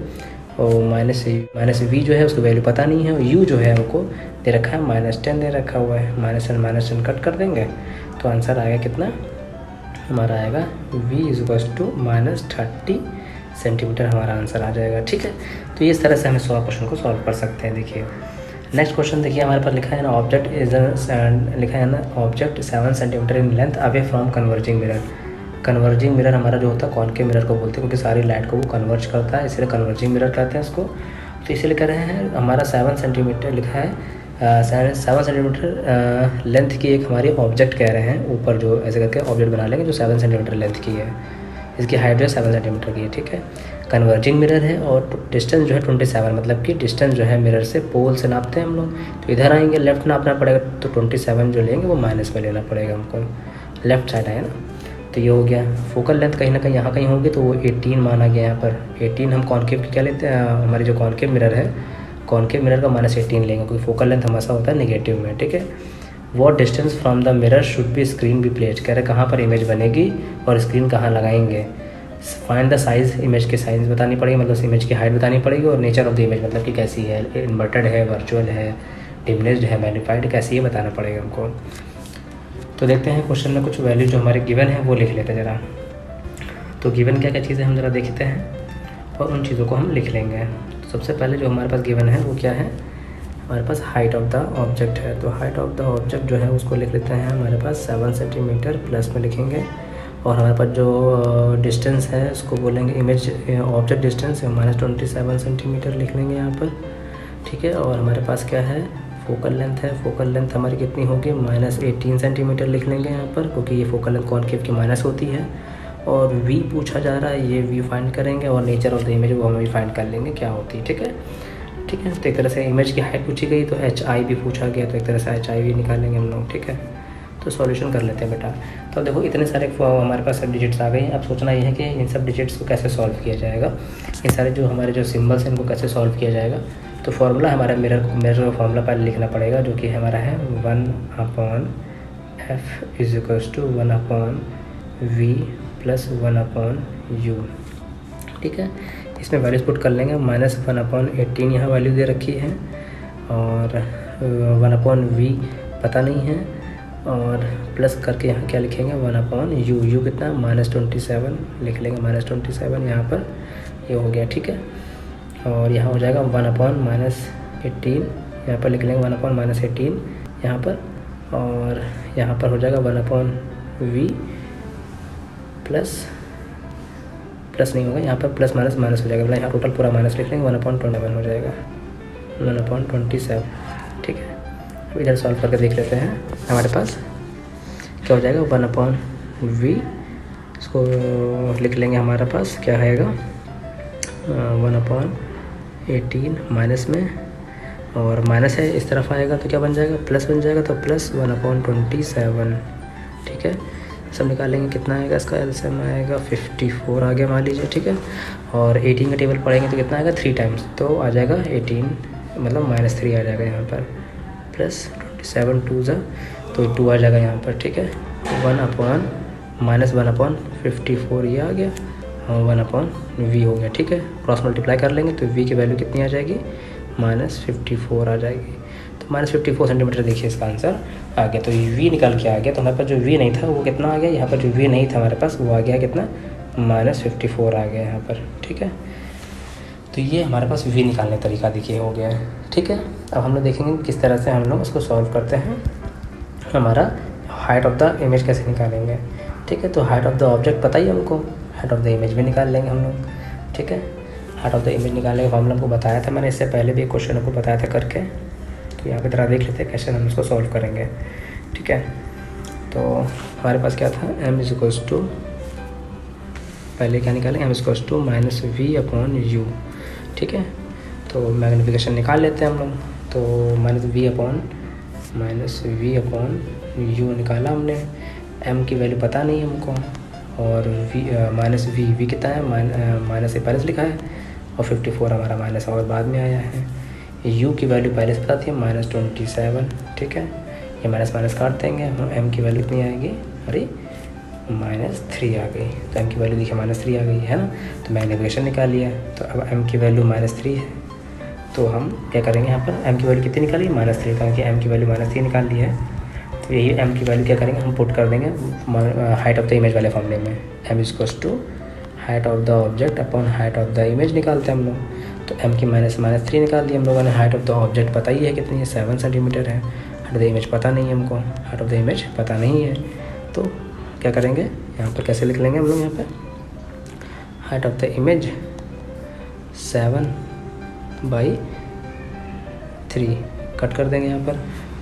और -v जो है उसको वैल्यू पता नहीं है, और u जो है हमको दे रखा है -10 दे रखा हुआ है, -10 कट कर देंगे तो आंसर आएगा कितना हमारा आएगा v is equals to -30 centimetre हमारा आंसर आ जाएगा, ठीक है। तो इस तरह से हमें 100 क्वेश्चन को सॉल्व कर सकते हैं। देखिए नेक्स्ट क्वेश्चन देखिए हमारे पास लिखा है ना, object 7 centimetre in length away from converging mirror. Converging mirror हमारा जो होता है कॉनकेव मिरर को बोलते हैं, क्योंकि सारी लाइट को वो कन्वर्ज करता है, इसलिए कन्वर्जिंग मिरर कहते हैं इसको। तो इसीलिए कह रहे हैं हमारा 7 सेंटीमीटर लिखा है, 7 सेंटीमीटर लेंथ की एक हमारी ऑब्जेक्ट कह रहे हैं, ऊपर जो ऐसे करके ऑब्जेक्ट बना लेंगे जो 7 सेंटीमीटर लेंथ की है, इसकी हाइट जो है 7 सेंटीमीटर की है, ठीक है। कन्वर्जिंग मिरर है और डिस्टेंस जो है 27, मतलब कि डिस्टेंस जो है मिरर से पोल से नापते हैं हम लोग। तो इधर आएंगे लेफ्ट नापना पड़ेगा, तो 27 जो लेंगे वो माइनस में लेना पड़ेगा हमको, लेफ्ट साइड है ना। तो ये हो गया, फोकल लेंथ कहीं ना कहीं यहाँ कहीं होगी तो वो 18 माना गया यहाँ पर। 18 हम कॉनकेव की क्या लेते हैं, हमारी जो कॉनकेव मिरर है, कॉनकेव मिरर का -18 लेंगे, क्योंकि फोकल लेंथ हमेशा होता है नेगेटिव में, ठीक है। What distance from the mirror should be screen be placed, कह रहे कहाँ पर इमेज बनेगी और स्क्रीन कहाँ लगाएंगे। फाइंड द साइज़, इमेज की साइज़ बतानी पड़ेगी, मतलब इमेज की हाइट बतानी पड़ेगी, और नेचर ऑफ द इमेज मतलब कि कैसी है, इन्वर्टेड है, वर्चुअल है, डिम्नेस्ड है, मैग्नीफाइड, कैसी है बताना पड़ेगा हमको। तो देखते हैं क्वेश्चन में कुछ वैल्यू जो हमारे गिवन है वो लिख लेते हैं ज़रा। तो गिवन क्या क्या चीज़ें हम ज़रा देखते हैं और उन चीज़ों को हम लिख लेंगे। तो सबसे पहले जो हमारे पास गिवन है वो क्या है, हमारे पास हाइट ऑफ द ऑब्जेक्ट है। तो हाइट ऑफ द ऑब्जेक्ट जो है उसको लिख लेते हैं हमारे पास 7 सेंटीमीटर प्लस में लिखेंगे, और हमारे पास जो डिस्टेंस है उसको बोलेंगे इमेज ऑब्जेक्ट डिस्टेंस -27 सेंटीमीटर लिख लेंगे यहाँ पर, ठीक है। और हमारे पास क्या है, फोकल लेंथ है, फोकल लेंथ हमारी कितनी होगी, -18 सेंटीमीटर लिख लेंगे यहाँ पर, क्योंकि ये फोकल लेंथ कॉनकेव की माइनस होती है। और v पूछा जा रहा है, ये v फाइंड करेंगे, और नेचर ऑफ द इमेज वो हम भी फाइंड कर लेंगे क्या होती है, ठीक है। ठीक है, तो एक तरह से इमेज की हाइट पूछी गई तो hi भी पूछा गया, तो एक तरह से hi भी निकालेंगे हम लोग, ठीक है। तो सॉल्यूशन कर लेते हैं बेटा। तो देखो इतने सारे हमारे पास सब डिजिट्स आ गए हैं। अब सोचना ये है कि इन सब डिजिट्स को कैसे सॉल्व किया जाएगा, इन सारे जो हमारे जो सिम्बल्स हैं इनको कैसे सॉल्व किया जाएगा। तो फार्मूला हमारा मिरर का फार्मूला पहले लिखना पड़ेगा, जो कि हमारा है 1/f is equals to 1/v plus 1/u, ठीक है। इसमें वैल्यूज पुट कर लेंगे, -1/18 यहाँ वैल्यू दे रखी है, और 1/v पता नहीं है, और प्लस करके यहाँ क्या लिखेंगे 1/u, u कितना -27 लिख लेंगे, -27 यहाँ पर ये हो गया, ठीक है। और यहाँ हो जाएगा 1/-18, यहाँ पर लिख लेंगे 1/-18 यहाँ पर, और यहाँ पर हो जाएगा 1/v प्लस नहीं होगा यहाँ पर, प्लस माइनस माइनस हो जाएगा, मतलब यहाँ टोटल पूरा माइनस लिख लेंगे, 1/27 हो जाएगा, 1/27, ठीक है। अब इधर सॉल्व करके देख लेते हैं हमारे पास क्या हो जाएगा, 1/v, इसको लिख लेंगे, हमारे पास क्या आएगा 1/18 माइनस में, और माइनस है इस तरफ आएगा तो क्या बन जाएगा, प्लस बन जाएगा, तो प्लस 1/27, ठीक है। सब निकालेंगे कितना आएगा, इसका एलसीएम आएगा 54 आ गया मान लीजिए, ठीक है। और 18 का टेबल पढ़ेंगे तो कितना आएगा 3 टाइम्स, तो आ जाएगा 18 मतलब -3 आ जाएगा यहाँ पर, प्लस 27 2 जा तो 2 आ जाएगा यहाँ पर, ठीक है। 1/-1/54 ये आ गया, और 1/v हो गया, ठीक है। क्रॉस मल्टीप्लाई कर लेंगे तो v की वैल्यू कितनी आ जाएगी, -54 आ जाएगी। तो -54 सेंटीमीटर देखिए इसका आंसर आ गया। तो v निकल के आ गया, तो हमारे पास जो v नहीं था वो कितना आ गया, यहाँ पर जो v नहीं था हमारे पास वो आ गया कितना, -54 आ गया यहाँ पर, ठीक है। तो ये हमारे पास v निकालने का तरीका देखिए हो गया है, ठीक है। अब हम लोग देखेंगे किस तरह से हम लोग उसको सॉल्व करते हैं, हमारा हाइट ऑफ द इमेज कैसे निकालेंगे, ठीक है। तो हाइट ऑफ द ऑब्जेक्ट पता ही हमको, हाइट ऑफ द इमेज भी निकाल लेंगे हम लोग, ठीक है। हाइट ऑफ द इमेज निकालने का फॉर्मूला हमको बताया था मैंने, इससे पहले भी एक क्वेश्चन आपको बताया था करके, तो यहाँ की तरह देख लेते हैं कैसे हम उसको सॉल्व करेंगे, ठीक है। तो हमारे पास क्या था, m = पहले क्या निकालेंगे, m = -v/u, ठीक है। तो मैग्नीफिकेशन निकाल लेते हैं हम लोग, तो -v/u निकाला हमने, m की वैल्यू पता नहीं है हमको, और -v कितना है, माइनस से पहले से लिखा है, और 54 हमारा माइनस और बाद में आया है। u की वैल्यू पहले से पता थी -27, ठीक है। ये माइनस माइनस काट देंगे, m की वैल्यू कितनी आएगी, अरे -3 आ गई, तो m की वैल्यू देखिए -3 आ गई है ना। तो मैग्नीफिकेशन निकाल लिया, तो अब m की वैल्यू -3 है, तो हम क्या करेंगे यहाँ पर, m की वैल्यू कितनी निकाली, -3, कारण कि m की वैल्यू -3 निकाल ली है। तो यही m की वैल्यू क्या करेंगे, हम पुट कर देंगे हाइट ऑफ द इमेज वाले फॉर्मूले में, m = height of the object upon height of the image निकालते हैं हम लोग। तो m की -3 निकाल दी हम लोगों ने, हाइट ऑफ द ऑब्जेक्ट पता ही है कितनी है, 7 सेंटीमीटर है, हाइट ऑफ द इमेज पता नहीं है हमको, हाइट ऑफ द इमेज पता नहीं है, तो क्या करेंगे यहाँ पर, कैसे लिख लेंगे हम लोग यहाँ पर, height of the image 7/3 cut कर देंगे यहाँ पर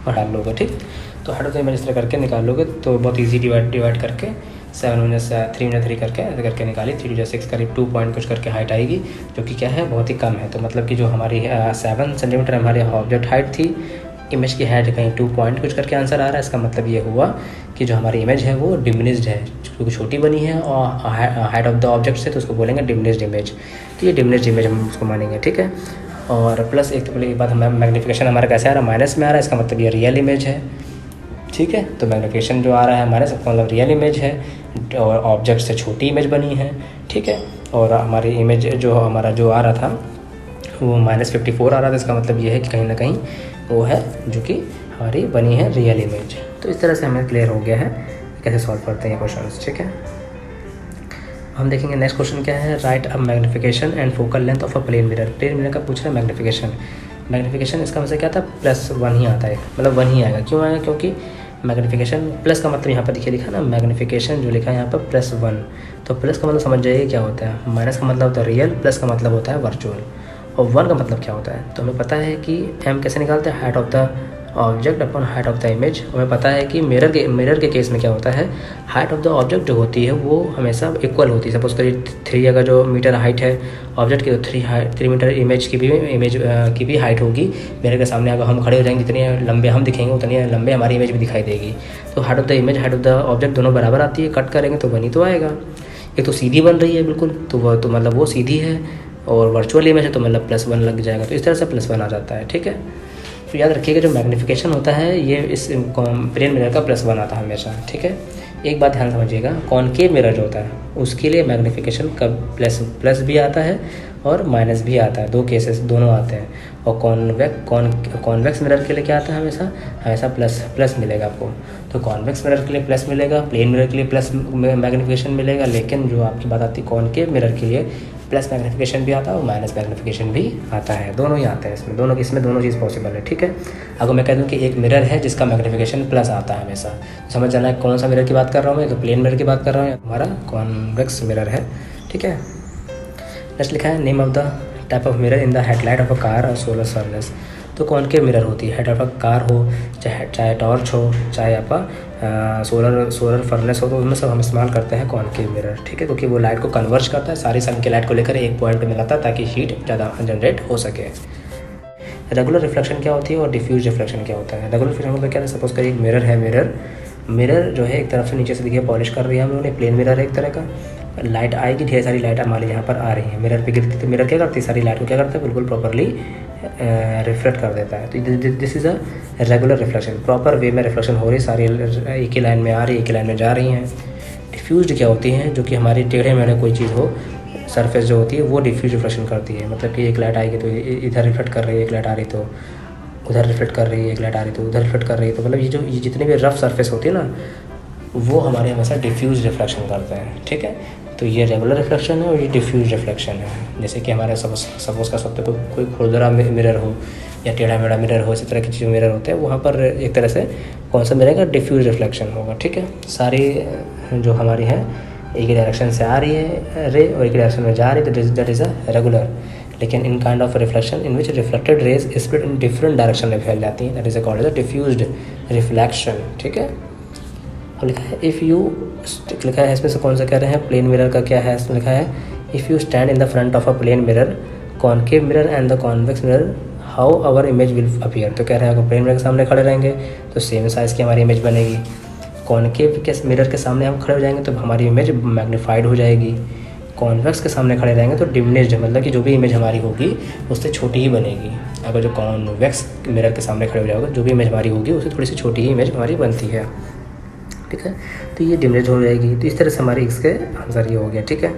और डाल लोगे, ठीक। तो हाइट ऑफ द इमेज इस तरह करके निकाल लोगे तो बहुत इजी डिवाइड करके 7 - 3 करके ऐसे करके निकाली, 3 × 6 करीब 2 पॉइंट कुछ करके हाइट आएगी, जो कि क्या है बहुत ही कम है। तो मतलब कि जो हमारी 7 सेंटीमीटर हमारी ऑब्जेक्ट हाइट थी, इमेज की हाइट कहीं 2 पॉइंट कुछ करके आंसर आ रहा है। इसका मतलब ये हुआ कि जो हमारी इमेज है वो डिमिनिश्ड है, क्योंकि छोटी बनी है और हाइट ऑफ द ऑब्जेक्ट से, तो उसको बोलेंगे डिमिनिश्ड इमेज। तो ये डिमिनिश्ड इमेज हम उसको मानेंगे, ठीक है। और प्लस एक तो पहले एक बात, हमारा मैग्नीफिकेशन हमारा कैसे आ रहा है, माइनस में आ रहा है, इसका मतलब ये रियल इमेज है, ठीक है। तो मैग्नीफिकेशन जो आ रहा है हमारे सबका मतलब रियल इमेज है, और ऑब्जेक्ट से छोटी इमेज बनी है, ठीक है। और हमारी इमेज जो हमारा जो आ रहा था वो -54 आ रहा था, इसका मतलब ये है कि कहीं ना कहीं वो है जो कि हमारी बनी है रियल इमेज। तो इस तरह से हमें क्लियर हो गया है कैसे सॉल्व करते हैं ये क्वेश्चन, ठीक है। हम देखेंगे नेक्स्ट क्वेश्चन क्या है, write a magnification and focal length of a plane mirror. Plane mirror का पूछ रहा है मैग्नीफिकेशन। मैग्नीफिकेशन इसका मतलब क्या था, +1 ही आता है, मतलब 1 ही आएगा। क्यों आएगा, क्योंकि मैग्नीफिकेशन प्लस का मतलब यहाँ पर देखिए लिखा ना, मैग्नीफिकेशन जो लिखा है यहाँ पर +1, तो प्लस का मतलब समझ जाइए क्या होता है, माइनस का मतलब होता है रियल, प्लस का मतलब होता है वर्चुअल, और 1 का मतलब क्या होता है। तो हमें पता है कि m कैसे निकालते हैं, height of the object upon height of the image. हमें पता है कि मिरर के केस में क्या होता है, हाइट ऑफ द ऑब्जेक्ट जो होती है वो हमेशा इक्वल होती है। सपोज करिए 3 अगर जो मीटर हाइट है ऑब्जेक्ट की, तो 3 मीटर इमेज की भी हाइट होगी। मिरर के सामने अगर हम खड़े हो जाएंगे, जितने लंबे हम दिखेंगे उतनी लंबे हमारी इमेज भी दिखाई देगी। तो height of the image, height of the object दोनों बराबर आती है, कट करेंगे तो 1 ही तो आएगा। एक तो सीधी बन रही है बिल्कुल, तो वह तो मतलब वो सीधी है, और वर्चुअल इमेज है तो मतलब +1 लग जाएगा, तो इस तरह से +1 आ जाता है, ठीक है। तो याद रखिएगा जो मैग्नीफिकेशन होता है ये इस प्लेन मिरर का +1 आता है हमेशा, ठीक है। एक बात ध्यान समझिएगा, कॉनकेव मिरर जो होता है उसके लिए मैग्नीफिकेशन का प्लस भी आता है और माइनस भी आता है, 2 केसेस दोनों आते हैं। और कॉन्वेक्स मिरर के लिए क्या आता है, हमेशा प्लस मिलेगा आपको। तो कॉन्वेक्स मिरर के लिए प्लस मिलेगा, प्लेन मिरर के लिए प्लस मैग्नीफिकेशन मिलेगा, लेकिन जो आपकी बात आती है कॉनकेव मिरर के लिए प्लस मैग्नीफिकेशन भी आता है और माइनस मैग्नीफिकेशन भी आता है, दोनों ही आते हैं इसमें दोनों चीज़ पॉसिबल है, ठीक है। अगर मैं कह दूँ कि एक मिरर है जिसका मैग्नीफिकेशन प्लस आता है हमेशा, तो समझ जाना है कौन सा मिरर की बात कर रहा हूँ मैं, तो प्लेन मिरर की बात कर रहा हूँ, हमारा कॉन्वेक्स मिरर है, ठीक है। नेक्स्ट लिखा है name of the type of mirror in the headlight of a car और सोलर फर्नेस। तो कॉनकेव मिरर होती है, हेड ऑफ अ कार हो, चाहे टॉर्च हो, चाहे आपका सोलर फर्नेस हो, तो उसमें सब हम इस्तेमाल करते हैं कॉनकेव मिरर, ठीक है, क्योंकि वो लाइट को कन्वर्ज करता है, सारी सन की लाइट को लेकर एक पॉइंट पे मिलाता है ताकि हीट ज़्यादा जनरेट हो सके। रेगुलर रिफ्लेक्शन क्या होती है और डिफ्यूज रिफ्लेक्शन क्या होता है। रेगुलर रिफ्लेक्शन मतलब क्या है, सपोज करिए एक मिरर है, मिरर जो है एक तरफ से नीचे से देखिए पॉलिश कर रही है हम लोगों ने, प्लेन मिरर है एक तरह का, लाइट आएगी, ढेर सारी लाइट मान लीजिए यहाँ पर आ रही है, मिरर पे गिरती, तो मिरर क्या करती है, सारी लाइट को क्या करता है, बिल्कुल प्रॉपरली रिफ्लेक्ट कर देता है। तो this is a regular reflection, proper way में रिफ्लेक्शन हो रही, सारी एक ही लाइन में आ रही है, एक ही लाइन में जा रही हैं। डिफ्यूज्ड क्या होती हैं, जो कि हमारी टेढ़े मेढ़े कोई चीज़ हो, सरफेस जो होती है वो डिफ्यूज रिफ्लेक्शन करती है, मतलब कि एक लाइट आएगी तो इधर रिफ्लेक्ट कर रही है, एक लाइट आ रही तो उधर रिफ्लेक्ट कर रही है, एक लाइट आ रही तो उधर रिफ्लेक्ट कर रही है, तो मतलब ये जितनी भी रफ सरफेस होती है ना, वो हमारे हमेशा डिफ्यूज रिफ्लेक्शन करते हैं, ठीक है। तो ये रेगुलर रिफ्लेक्शन है और ये डिफ्यूज रिफ्लेक्शन है। जैसे कि हमारे सपोज का सकते कोई खुरदरा मिरर हो या टेढ़ा मेढ़ा मिरर हो, इसी तरह की चीज़ मिरर होते हैं, वहाँ पर एक तरह से कौन सा मिलेगा, डिफ्यूज रिफ्लेक्शन होगा, ठीक है। सारी जो हमारी है एक ही डायरेक्शन से आ रही है रे और एक ही डायरेक्शन में जा रही है, दैट इज़ अ रेगुलर। लेकिन in kind of reflection in which reflected rays split in different direction में फैल जाती हैं, that is called as a diffused reflection, ठीक है। और लिखा है इफ़ यू, लिखा है इसमें से कौन सा कह रहे हैं, प्लेन मिरर का क्या है, इसमें लिखा है if you stand in the front of a plane mirror, concave mirror and the convex mirror, how our image will appear. तो कह रहे हैं अगर प्लेन मिरर के सामने खड़े रहेंगे तो सेम साइज़ की हमारी इमेज बनेगी, कॉनकेव के मिरर के सामने हम खड़े हो जाएंगे तो हमारी इमेज मैग्नीफाइड हो जाएगी, कॉन्वेक्स के सामने खड़े रहेंगे तो डिमिनिश्ड, मतलब कि जो भी इमेज हमारी होगी उससे छोटी ही बनेगी। अगर जो कॉन्वेक्स मिरर के सामने खड़े हो जाओगे, जो भी इमेज हमारी होगी उससे थोड़ी सी छोटी ही इमेज हमारी बनती है, ठीक है। तो ये डिमिनिश्ड हो जाएगी। तो इस तरह से हमारी इसके आंसर ये हो गया, ठीक है।